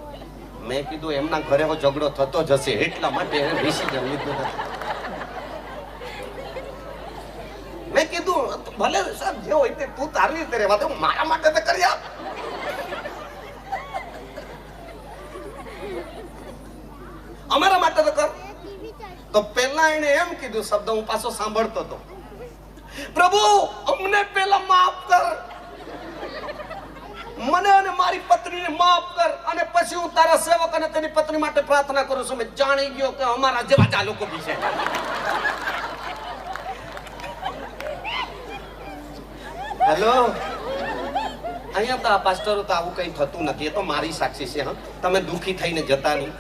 A: મેં કીધું એમના ઘરે ઝઘડો થતો જ હશે, એટલા માટે એને ડિસિઝન લીધું નથી. મેં કીધું ભલે સાહેબ જે હોય તે તું તારી રીતે રહેવા દે, મારા માટે તો કરી આપ. અમારા માટે તો કર. તો પેલા એને એમ કીધું શબ્દ, હું પાછો સાંભળતો હતો, પ્રભુ અમને પેલા માફ કર, મને અને મારી પત્નીને માફ કર, અને પછી હું તારા સેવક અને તેની પત્ની માટે પ્રાર્થના કરું છું. મેં જાણી ગયો કે અમારા જેવા જ આ લોકો બી છે. હેલો, અહીંયા તો આ પાસ્ટરો તો આવું કઈ થતું નથી. એ તો મારી સાક્ષી છે. હા, તમે દુખી થઈને જતા નહીં.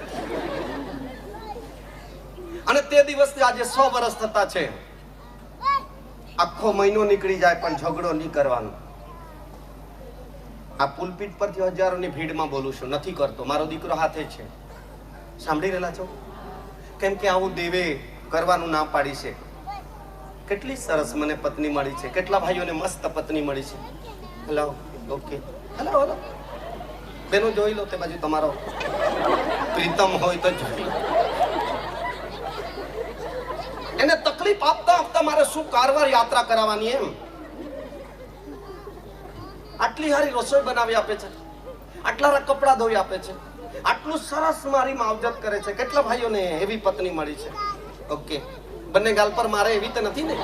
A: અને તે દિવસથી આજે 100 વર્ષ થતા છે. આખો મહિનો નીકળી જાય પણ ઝઘડો નહીં કરવાનો. આ પુલપીટ પરથી હજારોની ભીડમાં બોલું છું, નથી કરતો. મારો દીકરો હાથે છે. સાંભળી રહેલા છો? કેમ કે આવું દેવે કરવાનું ના પાડી છે. કેટલી સરસ મને પત્ની મળી છે, કેટલા ભાઈઓને મસ્ત પત્ની મળી છે. Hello, okay, hello hello. બેનો જોઈ લો તે બાજુ તમારો પ્રીતમ હોય તો જોઈ લો. એને તકલીફ આપતા આપતા મારે શું કારવાર યાત્રા કરાવવાની? એમ આટલી સારી રસોઈ બનાવી આપે છે, આટલા કપડા ધોઈ આપે છે, આટલું સરસ મારી માવજત કરે છે. કેટલા ભાઈઓને એવી પત્ની મળી છે? ઓકે, બંને ગાલ પર મારે એવી તો નથી ને?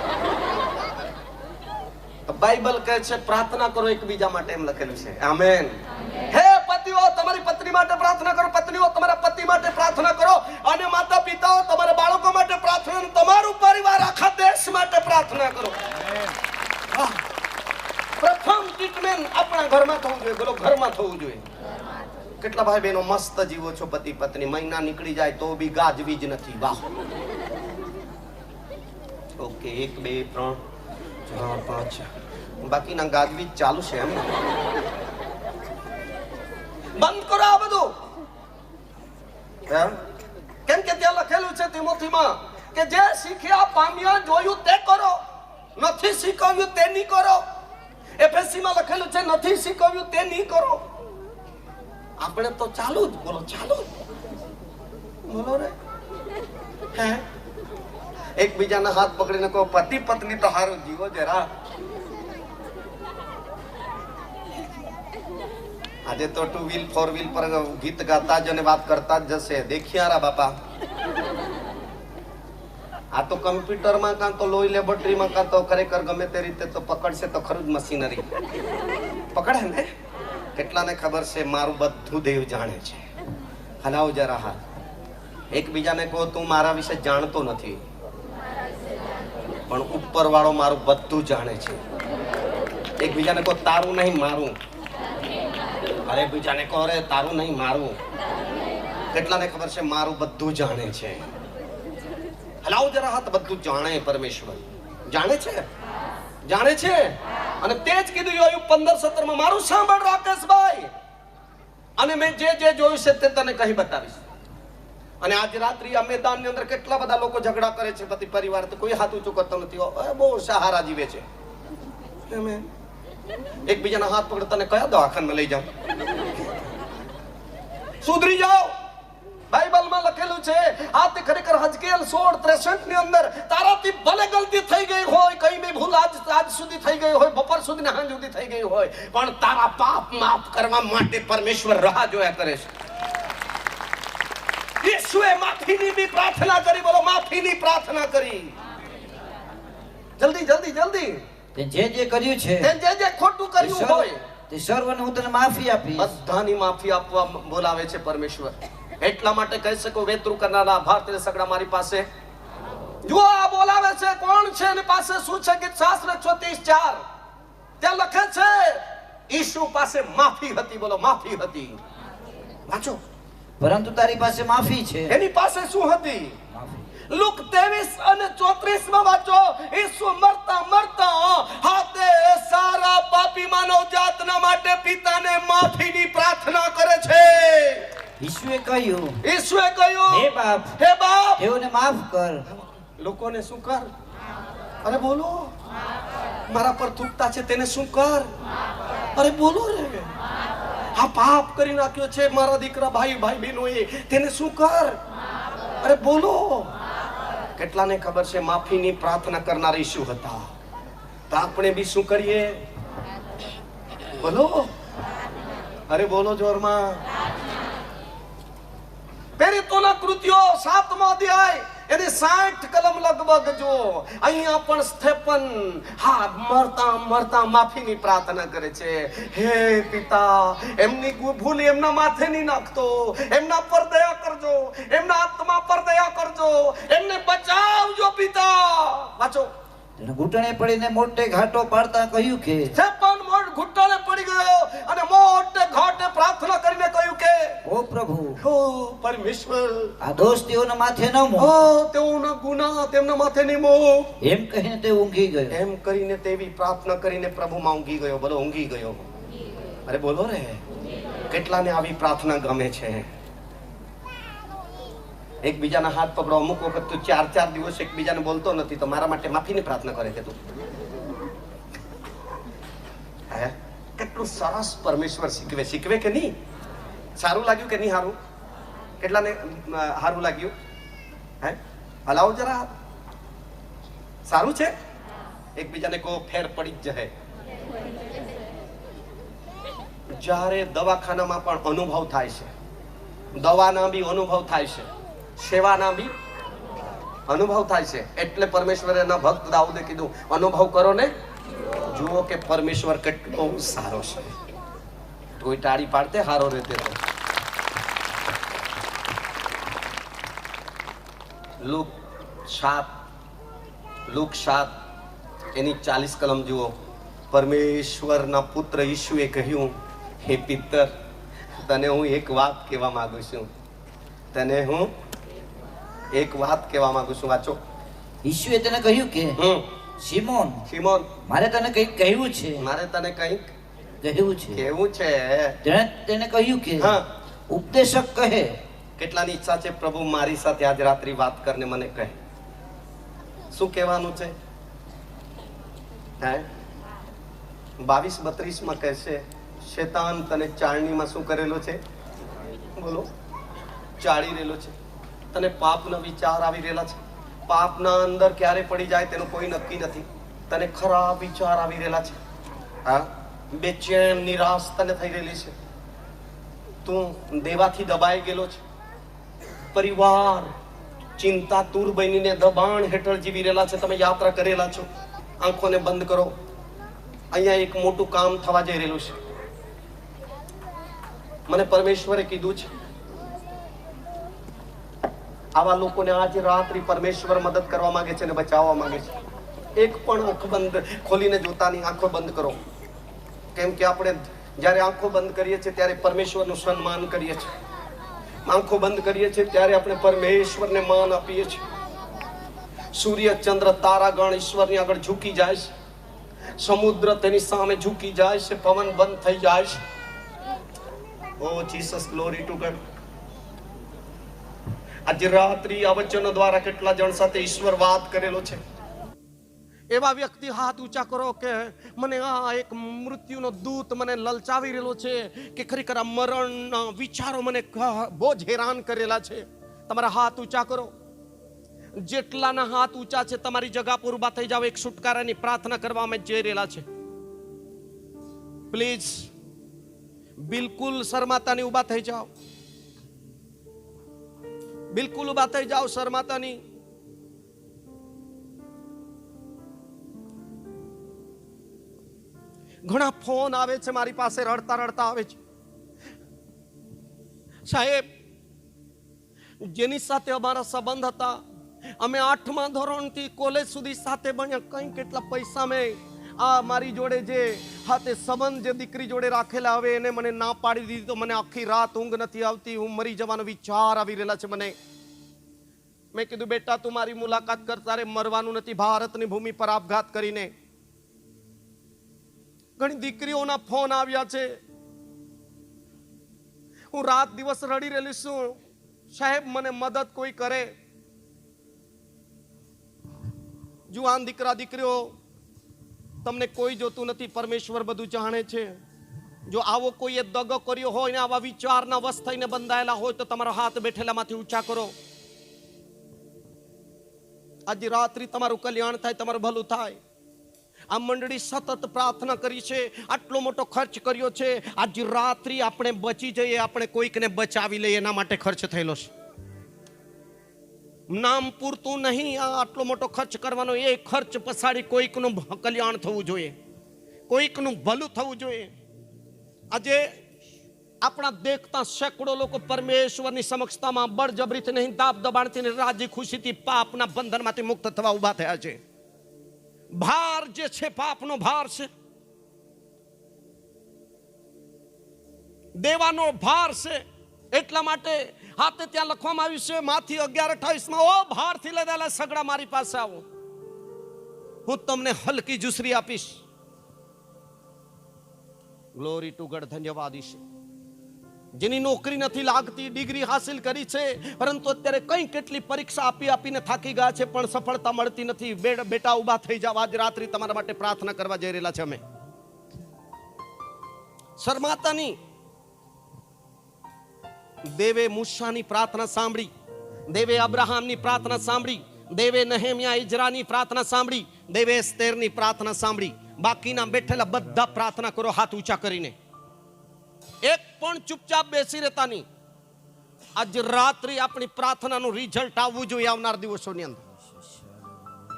A: બાઇબલ કહે છે પ્રાર્થના કરો એકબીજા માટે, એમ લખેલું છે. આમેન. હે પતિઓ, તમારી પત્ની માટે પ્રાર્થના કરો, પત્નીઓ તમારા પતિ માટે પ્રાર્થના કરો, અને માતા પિતાઓ તમારા બાળકો માટે પ્રાર્થના, તમારું પરિવાર આખા દેશ માટે પ્રાર્થના કરો. પ્રથમ ટ્રીટમેન્ટ આપણા ઘરમાં થવું જોઈએ. બોલો, ઘરમાં થવું જોઈએ. કેટલા ભાઈ બહેનો મસ્ત જીવો છો પતિ પત્ની, મહિના નીકળી જાય તો બી ગાજવીજ નથી. વાહ. ઓકે, 1 2 3 4 5, બાકીના ગાજવીજ ચાલુ છે એમ. બંધ કરો આ બધું. કેમ કે ત્યાં લખેલું છે તિમોથીમાં કે જે શીખ્યા પામ્યા જોયું તે કરો, નથી શીખવ્યું તે નહીં કરો. એફએસસીમાં લખેલું છે નથી શીખવ્યું તે નહીં કરો. આપણે તો ચાલુ જ બોલો, ચાલુ જ બોલો રે. હે એકબીજાના હાથ પકડીને કહો પતિ પત્ની તો હારું જીવો જરા. આજે તો 2 વ્હીલ 4 વ્હીલ પર ગીત ગાતા જ અને વાત કરતા જ જશે. દેખિયારા બાપા, આ તો કમ્પ્યુટરમાં કાં તો લોહી લેબોરેટરીમાં કાં તો ખરેખર ગમે તે રીતે તો પકડશે તો ખરું જ મશીનરી પકડે ને. કેટલાને ખબર છે મારું બધું દેવ જાણે છે. હલાવ જરા હાથ. એકબીજાને કહો તું મારા વિશે જાણતો નથી પણ ઉપર વાળો મારું બધું જાણે છે. એકબીજાને કહો તારું નહીં મારું. અરે બીજાને કહો રે તારું નહીં મારું. કેટલાને ખબર છે મારું બધું જાણે છે. હલાવ જરા હાથ. બધું જાણે પરમેશ્વર જાણે છે, જાણે છે. અને તે જ કીધું યોયુબ 15:17 માં મારું સાંભળ રાકેશભાઈ, અને મેં જે જે જોયું છે તે તને કહી બતાવીશ. અને આજ રાત્રિ આ મેદાનની અંદર કેટલા બધા લોકો ઝઘડા કરે છે પતિ પરિવાર, તો કોઈ હાથ ઊંચું કરતો નથી. બહુ સહારા જીવે છે. એકબીજાના હાથ પકડ તને કયા દવાખાનામાં લઈ જાઉં? સુધરી જાઓ. બાઇબલમાં લખેલું છે આ તે ખરેખર હજકેલ 16:63 ની અંદર તારાથી ભલે ગલતી થઈ ગઈ હોય, કઈ બી ભૂલ આજ સુધી થઈ ગઈ હોય, બપોર સુધી હાંજ સુધી થઈ ગઈ હોય, પણ તારા પાપ માફ કરવા માટે પરમેશ્વર રાહ જોયા કરે છે. ઈશ્વરે માફીની બી પ્રાર્થના કરી. બોલો માફીની પ્રાર્થના કરી. જલ્દી જલ્દી જલ્દી.
B: તે જે જે કર્યું છે,
A: તે જે ખોટું કર્યું હોય
B: તે સર્વને હું તને માફી આપીશ.
A: બધાની માફી આપવા બોલાવે છે પરમેશ્વર. એટલા માટે કહી શકો વેતરું કરનારા ભારતીય સગડા મારી પાસે જો આ બોલાવે છે. કોણ છે એની પાસે શું છે? ગીત શાસ્ત્ર 34:4 ત્યાં લખે છે ઈસુ પાસે માફી હતી. બોલો માફી હતી. વાંચો.
B: પરંતુ તારી પાસે માફી છે.
A: એની પાસે શું હતી? લુક 23 અને 34 માં વાંચો. ઈસુ મરતા મરતા હાથે સારા પાપી માનવ જાતના માટે પિતાને માફીની પ્રાર્થના કરે છે.
B: ઈસુએ કહ્યું,
A: હે બાપ
B: તેઓને માફ કર.
A: લોકોને શું કર? અરે બોલો. મારા પર થૂકતા છે તેને શું કર? અરે બોલો રે. આ પાપ કરી નાખ્યો છે મારા દીકરા ભાઈ બહેનોએ, તેને શું કર? અરે બોલો. કેટલાને ખબર છે માફીની પ્રાર્થના કરનાર ઈસુ હતા? તો આપણે બી શું કરીએ? બોલો. અરે બોલો જોરમાં. પેરિતોના કૃત્યો 7મો અધ્યાય એની 60 કલમ લગભગ જો. અહીંયા પણ સ્થેપન મરતા મરતા માફીની પ્રાર્થના કરે છે. હે પિતા, એમની ભૂલ એમના માથે નહીં નાખતો, એમના પર દયા કરજો, એમના આત્મા પર દયા કરજો, એમને બચાવજો પિતા. વાંચો.
B: તેને ઘૂંટણે પડીને મોટે ઘાટો પાડતા કહ્યું કે
A: સ્થેપન ઘૂંટણે પડી ગયો અને મોટે ઘાટે પ્રાર્થના કરીને કહ્યું કે
B: ઓ પ્રભુ,
A: ઓ પરમેશ્વર,
B: આ દોષ તેઓના માથે ન મૂક.
A: તેઓના ગુનાહ તેમના માથે નહીં મૂક.
B: એમ કહીને તે ઊંઘી ગયો.
A: એમ કરીને તેવી પ્રાર્થના કરીને પ્રભુમાં ઊંઘી ગયો. બોલો ઊંઘી ગયો. અરે બોલો રે. કેટલાને આવી પ્રાર્થના ગમે છે? એકબીજાના હાથ પકડો. અમુક વખત તું 4 દિવસ એકબીજાને બોલતો નથી તો મારા માટે માફીની પ્રાર્થના કરે છે તું. હે કેટલું સરસ પરમેશ્વર શીખવે કે નહીં? સારું લાગ્યું કે નહીં? સારું. કેટલાને સારું લાગ્યું? હે હલાવો જરા. સારું છે. એકબીજાને કહો ફેર પડી જ જાય. જ્યારે દવાખાનામાં પણ અનુભવ થાય છે, દવાના બી અનુભવ થાય છે, સેવાના બી અનુભવ થાય છે. એટલે પરમેશ્વરે એના ભક્ત દાઉદે કીધું અનુભવ કરો ને જુઓ કે પરમેશ્વર કેટલો સારો છે. કોઈ ટાળી પાડતે હારો રહેતે તો. લુક 7 એની 40 કલમ જુઓ. પરમેશ્વરના પુત્ર ઈશુએ કહ્યું, હે પિતર, તને હું એક વાત કહેવા માંગુ છું. વાંચો.
B: ઈસુએ તેને કહ્યું કે સિમોન,
A: સિમોન,
B: મારે તને કંઈક કહ્યું છે.
A: મારે તને કંઈક
B: કહેવું છે.
A: કેવું છે?
B: તેને કહ્યું કે
A: હા,
B: ઉપદેશક કહે,
A: કેટલાની ઈચ્છા છે પ્રભુ મારી સાથે આજ રાત્રિ વાત કરીને મને કહે. શું કહેવાનું છે? હે 22-32 માં કહેશે, શેતાન તને ચાળણીમાં શું કરેલો છે? બોલો, ચાળી રહેલો છે. તને પાપના વિચાર આવી રહેલા છે. પાપના અંદર ક્યારે પડી જાય તેનું કોઈ નક્કી નથી. તને ખરાબ વિચાર આવી રહેલા છે. હા, બેચેન નિરાશ તને થઈ રહેલી છે. તું દેવાથી દબાઈ ગયેલો છે. પરિવાર ચિંતા તૂર બનીને દબાણ હેઠળ જીવી રહેલા છે. તમે યાત્રા કરેલા છો. આંખોને બંધ કરો. અહીંયા એક મોટું કામ થવા જઈ રહેલું છે. મને પરમેશ્વરે કીધું છે આવા લોકોને આજે રાત્રિ પરમેશ્વર મદદ કરવા માંગે છે અને બચાવવા માંગે છે. એક પણ આંખ બંધ ખોલીને જોતાની, આંખો બંધ કરો. કેમ કે આપણે જ્યારે આંખો બંધ કરીએ છીએ ત્યારે પરમેશ્વરનું સન્માન કરીએ છીએ. આંખો બંધ કરીએ છીએ ત્યારે આપણે પરમેશ્વરને માન આપીએ છીએ. સૂર્ય, ચંદ્ર, તારાગણ ઈશ્વરની આગળ ઝૂકી જાય છે. સમુદ્ર તેની સામે ઝૂકી જાય છે. પવન બંધ થઈ જાય છે. ઓ જીસસ, ગ્લોરી ટુ ગોડ. આજે રાત્રિ આ વચનો દ્વારા કેટલા જણ સાથે ઈશ્વર વાત કરેલો છે. એવા વ્યક્તિ હાથ ઊંચા કરો કે મને આ એક મૃત્યુનો દૂત મને લલચાવી રહેલો છે, કે ખરેખર આ મરણના વિચારો મને બહુ જ હેરાન કરેલા છે. તમારા હાથ ઊંચા કરો. જેટલાના હાથ ઊંચા છે તમારી જગા પર ઊભા થઈ જાઓ. એક છુટકારાની પ્રાર્થના કરવા અમે જઈ રહેલા છે. પ્લીઝ બિલકુલ શરમાતાની ઊભા થઈ જાઓ. બિલકુલ ઊભા થઈ જાઓ શરમાતાની. ઘણા ફોન આવે છે મારી પાસે, રડતા રડતા આવે છે. સાહેબ, જેની સાથે અમારા સંબંધ હતા, અમે 8મા ધોરણથી કોલેજ સુધી સાથે ભણ્યા, કઈ કેટલા પૈસા મેં આ મારી જોડે જે હાથે સંબંધ જે દીકરી જોડે રાખેલા, હવે એને મને ના પાડી દીધી તો મને આખી રાત ઊંઘ નથી આવતી. હું મરી જવાનો વિચાર આવી રહેલા છે મને. મેં કીધું બેટા તું મારી મુલાકાત કર, તારે મરવાનું નથી ભારતની ભૂમિ પર આપઘાત કરીને. ઘણી દીકરીઓના ફોન આવ્યા છે. હું રાત દિવસ રડી રહેલી છું. સાહેબ મને મદદ કોઈ કરે. જુવાન દીકરા દીકરીઓ, તમને કોઈ જોતું નથી, પરમેશ્વર બધું જાણે છે. જો આવો કોઈએ દગો કર્યો હોય ને આવા વિચારના વશ થઈને બંધાયેલા હોય તો તમારો હાથ બેઠેલામાંથી ઊંચા કરો. આજે રાત્રિ તમારું કલ્યાણ થાય, તમારું ભલું થાય. આ મંડળી સતત પ્રાર્થના કરી છે, આટલો મોટો ખર્ચ કર્યો છે. આજે રાત્રિ આપણે બચી જઈએ, આપણે કોઈકને બચાવી લઈએ, એના માટે ખર્ચ થયેલો છે. નામ પૂરતું નહીં આ આટલો મોટો ખર્ચ કરવાનો. એ ખર્ચ પછાડી કોઈકનું કલ્યાણ થવું જોઈએ, કોઈકનું ભલું થવું જોઈએ. આજે આપણા દેખતા સેંકડો લોકો પરમેશ્વરની સમક્ષતામાં બળજબરીથી નહીં, દાબ દબાણથી, રાજી ખુશીથી પાપના બંધનમાંથી મુક્ત થવા ઊભા થયા છે. ભાર જે છે પાપનો ભાર છે, દેવાનો ભાર છે. એટલા માટે હાથે ત્યાં લખવામાં આવ્યું છે માથી 11:28 ઓ ભારથી લીધેલા સગડા મારી પાસે આવો, હું તમને હલકી જુસરી આપીશ. Glory two God. ધન્યવાદ ઈશ્વર. જેની નોકરી નથી લાગતી, ડિગ્રી હાસિલ કરી છે, પરંતુ અત્યારે કઈ કેટલી પરીક્ષા આપી આપીને થાકી ગયા છે, પણ સફળતા મળતી નથી. બેટા ઊભા થઈ જાવ. આજ રાત્રિ તમારા માટે પ્રાર્થના કરવા જઈ રહેલા છે અમે. શરમાતાની દેવે મૂસાની પ્રાર્થના સાંભળી, દેવે અબ્રાહામની પ્રાર્થના સાંભળી, દેવે નહેમ્યા ઇઝરાની પ્રાર્થના સાંભળી, દેવે એસ્તેરની પ્રાર્થના સાંભળી. બાકીના બેઠેલા બધા પ્રાર્થના કરો હાથ ઊંચા કરીને. એક પણ ચૂપચાપ બેસી રહેતા નહીં. આજ રાત્રિ આપણી પ્રાર્થનાનું રિઝલ્ટ આવવું જોઈએ આવનાર દિવસોની અંદર.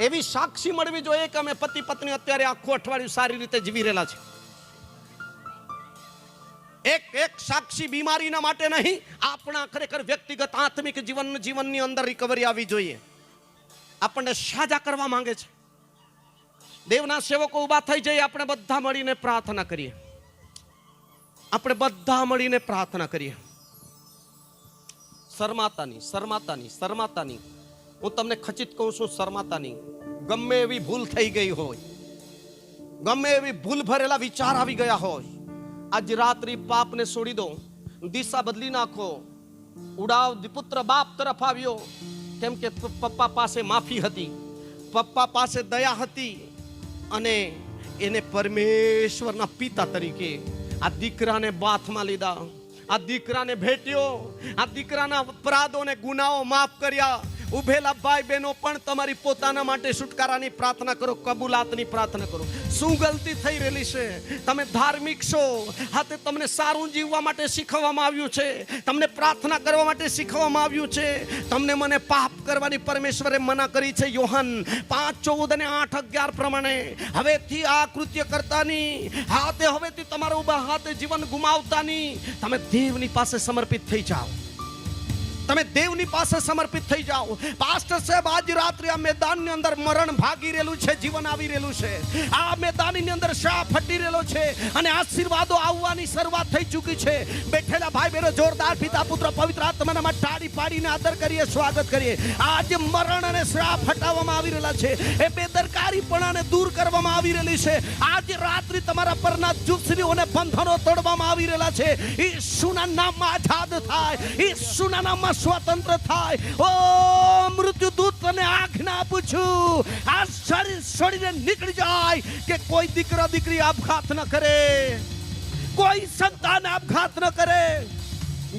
A: એવી સાક્ષી મળવી જોઈએ કે અમે પતિ પત્ની અત્યારે આખું અઠવાડિયું સારી રીતે જીવી રહેલા છે. એક સાક્ષી બીમારીના માટે નહીં, આપણા ખરેખર વ્યક્તિગત આત્મિક જીવનની અંદર રિકવરી આવી જોઈએ. આપણને સાજા કરવા માંગે છે. દેવના સેવકો ઊભા થઈ જઈએ. આપણે બધા મળીને પ્રાર્થના કરીએ. આપણે બધા મળીને પ્રાર્થના કરીએ. શરમાતાની હું તમને ખચિત કહું છું, શરમાતાની ગમે એવી ભૂલ થઈ ગઈ હોય, ગમે એવી ભૂલ ભરેલા વિચાર આવી ગયા હોય, આજ રાત્રિ પાપને છોડી દો, દિશા બદલી નાખો. ઉડાવ પુત્ર બાપ તરફ આવ્યો, કેમ કે પપ્પા પાસે માફી હતી, પપ્પા પાસે દયા હતી, અને એને પરમેશ્વરના પિતા તરીકે આ દીકરાને બાથમાં લીધા, આ દીકરાને ભેટ્યો, આ દીકરાના અપરાધોને ગુનાઓ માફ કર્યા. ઉભેલા ભાઈ બહેનો પણ તમારી પોતાના માટે છુટકારાની પ્રાર્થના કરો, કબૂલાતની પ્રાર્થના કરો. શું ગલતી થઈ રહેલી છે? તમે ધાર્મિક છો, હાથે તમને સારું જીવવા માટે શીખવવામાં આવ્યું છે, તમને પ્રાર્થના કરવા માટે શીખવવામાં આવ્યું છે, તમને મને પાપ કરવાની પરમેશ્વરે મના કરી છે. યોહાન 5:14 અને 8:11 પ્રમાણે હવેથી આ કૃત્ય કરતાની, હાથે હવેથી તમારા ઉભા હાથે જીવન ગુમાવતાની, તમે દેવની પાસે સમર્પિત થઈ જાઓ, તમે દેવની પાસે સમર્પિત થઈ જાઓ. પાસ્ટર સાહેબ, આજ રાત્રે આ મેદાનની અંદર મરણ ભાગી રહેલું છે, જીવન આવી રહેલું છે, આ મેદાનની અંદર શાહ ફટી રહેલો છે, અને આશીર્વાદો આવવાની શરૂઆત થઈ ચૂકી છે. બેઠેલા ભાઈ બહેનો જોરદાર પિતા પુત્ર પવિત્ર આત્માના તાળી પાડીને આદર કરીએ, સ્વાગત કરીએ. આજ મરણ અને શ્રાપ હટાવવામાં આવી રહેલા છે, એ બેદરકારીપણાને દૂર કરવામાં આવી રહેલી છે. આજ રાત્રિ તમારા પરના જુસ્રીઓને બંધનો તોડવામાં આવી રહેલા છે. ઈસુના નામમાં આઝાદ થાય, ઈસુના નામમાં સ્વતંત્ર થાય. ઓ મૃત્યુ દૂત તને આજ્ઞા આપું છું, આ શરીર છોડીને નીકળી જાય, કે કોઈ દીકરા દીકરી આપઘાત ન કરે, કોઈ સંતાન આપઘાત ન કરે.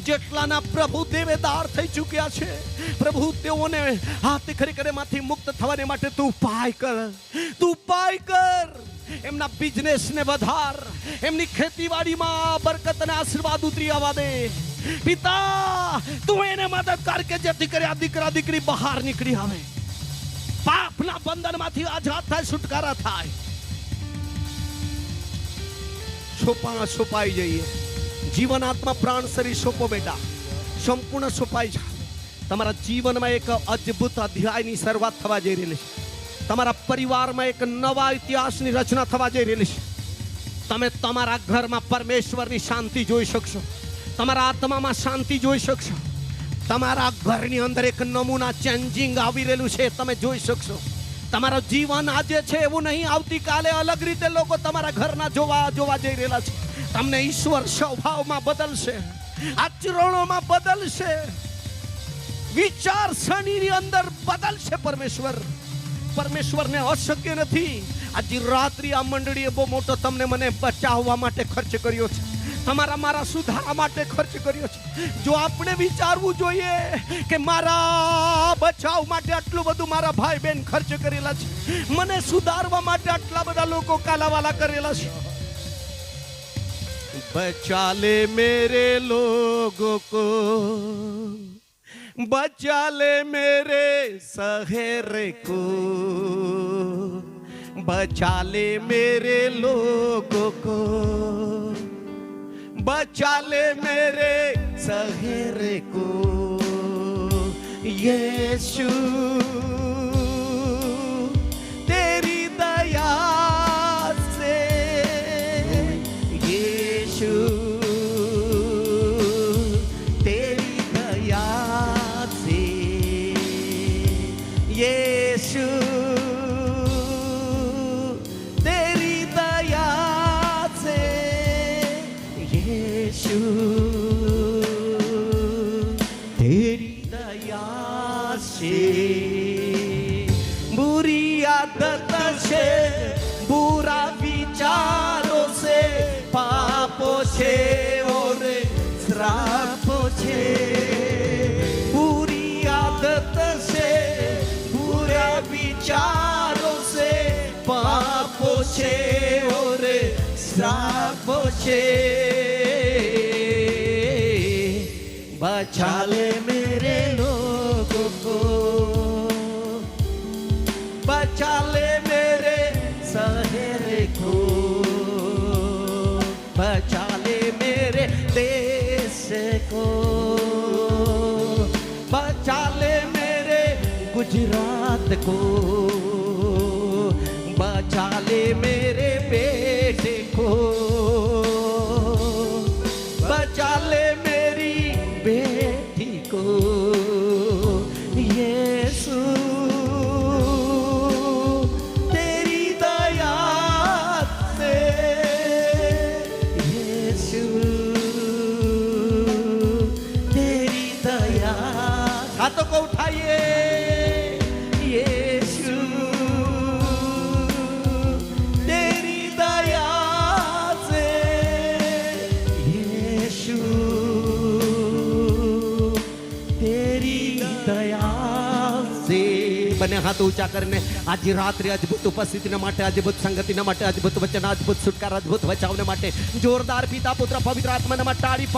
A: જેટલાના પ્રભુ દેવેદાર થઈ ચૂક્યા છે, પ્રભુ તેઓને હાથ ખરેખરમાંથી મુક્ત થવાને માટે તું ઉપાય કર, તું ઉપાય કર. એમના બિઝનેસને વધાર, એમની ખેતીવાડીમાં બરકત અને આશીર્વાદ ઉતરી આવવા દે. પિતા, તું એને મદદ કર કે જેથી કરી આ દીકરા દીકરી બહાર નીકળી આવે, પાપના બંધનમાંથી આઝાદ થાય, છુટકારા થાય. સોપાઈ જઈએ. જીવન આત્મા પ્રાણ શરીર સોંપો બેટા, સંપૂર્ણ સોંપાઈ જાય. તમારા જીવનમાં એક અદ્ભુત અધ્યાયની શરૂઆત થવા જઈ રહેલી છે. તમારા પરિવારમાં એક નવા ઇતિહાસની રચના થવા જઈ રહેલી છે. તમે તમારા ઘરમાં પરમેશ્વરની શાંતિ જોઈ શકશો, તમારા આત્મામાં શાંતિ જોઈ શકશો, તમારા ઘરની અંદર એક નમૂના ચેન્જિંગ આવી રહેલું છે, તમે જોઈ શકશો. તમારું જીવન આજે છે એવું નહીં, આવતીકાલે અલગ રીતે લોકો તમારા ઘરના જોવા જઈ રહેલા છે. તમને ઈશ્વર સ્વભાવમાં બદલશે, આચરણોમાં બદલશે, વિચારસરણીની અંદર બદલશે. પરમેશ્વરને અશક્ય નથી. આજે રાત્રિ આ મંડળીએ બહુ મોટો તમને મને બચાવવા માટે ખર્ચ કર્યો છે, તમારા મારા સુધારા માટે ખર્ચ કર્યો છે. જો આપણે વિચારવું જોઈએ કે મારા બચાવ માટે આટલું બધું મારા ભાઈ બહેન ખર્ચ કરેલા છે, મને સુધારવા માટે આટલા બધા લોકો કાલાવાલા કરેલા છે. બચા લે મેરે લોગો કો, बचा ले मेरे शहर को, बचा ले मेरे लोगों को, बचा ले मेरे शहर को. यीशु तेरी दया से, यीशु यीशु तेरी दया से, यीशु तेरी दया से. बुरी आदत से, बुरा विचारों से, पापों से और श्रापों से, बुरी आदत से, विचारों से, पापों से और श्रापों से. बचा ले मेरे लोगों को, बचा ले मेरे शहर को, बचा ले मेरे देश को, बचा ले मेरे गुजरात को, बचा ले मेरे बेटे को, बचा ले मेरी बेटी को. यीशु तेरी दया से, यीशु
C: બંને હાથ ઊંચા કરીને આજે રાત્રે અદ્ભુત ઉપસ્થિતિના માટે, અદ્ભુત સંગતિના માટે, અદ્ભુત વચન, અદ્ભુત છુટકારા, અદ્ભુત બચાવને માટે જોરદાર પિતા પુત્ર પવિત્ર આત્માના માટે તાળી